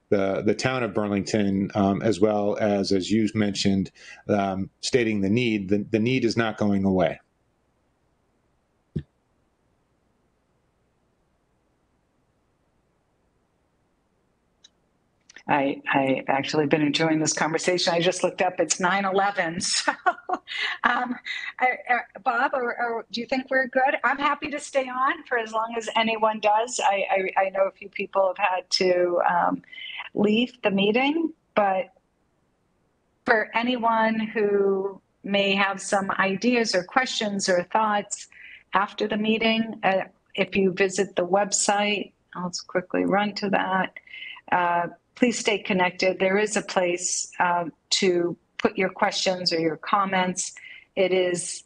Speaker 7: the town of Burlington, as well as you mentioned, stating the need. The need is not going away.
Speaker 2: I've actually been enjoying this conversation. I just looked up, it's 9/11. So, Bob, or do you think we're good? I'm happy to stay on for as long as anyone does. I know a few people have had to leave the meeting, but for anyone who may have some ideas or questions or thoughts after the meeting, if you visit the website, I'll just quickly run to that. Please stay connected. There is a place to put your questions or your comments. It is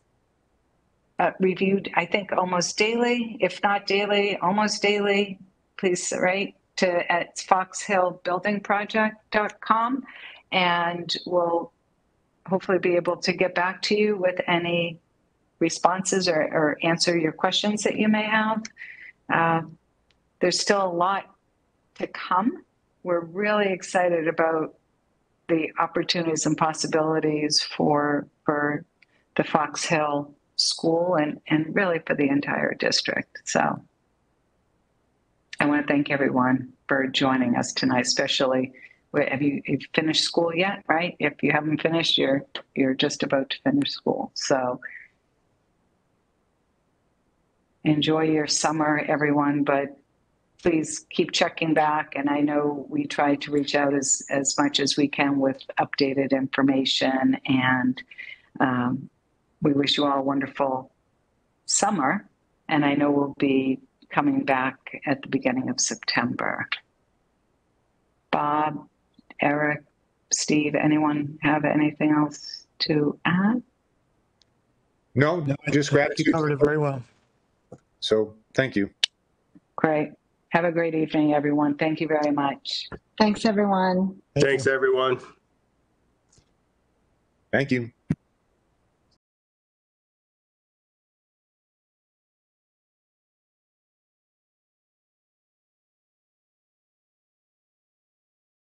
Speaker 2: reviewed, I think, almost daily, if not daily, almost daily. Please write at foxhillbuildingproject.com, and we'll hopefully be able to get back to you with any responses or answer your questions that you may have. There's still a lot to come. We're really excited about the opportunities and possibilities for the Fox Hill School and really for the entire district. So I want to thank everyone for joining us tonight, especially have you finished school yet, right? If you haven't finished, you're just about to finish school. So enjoy your summer, everyone, but please keep checking back. And I know we try to reach out as much as we can with updated information. And we wish you all a wonderful summer. And I know we'll be coming back at the beginning of September. Bob, Eric, Steve, anyone have anything else to add?
Speaker 7: No, just gratitude.
Speaker 4: You covered it very well.
Speaker 7: So thank you.
Speaker 2: Great. Have a great evening, everyone. Thank you very much.
Speaker 3: Thanks, everyone.
Speaker 5: Thanks, everyone.
Speaker 7: Thank you.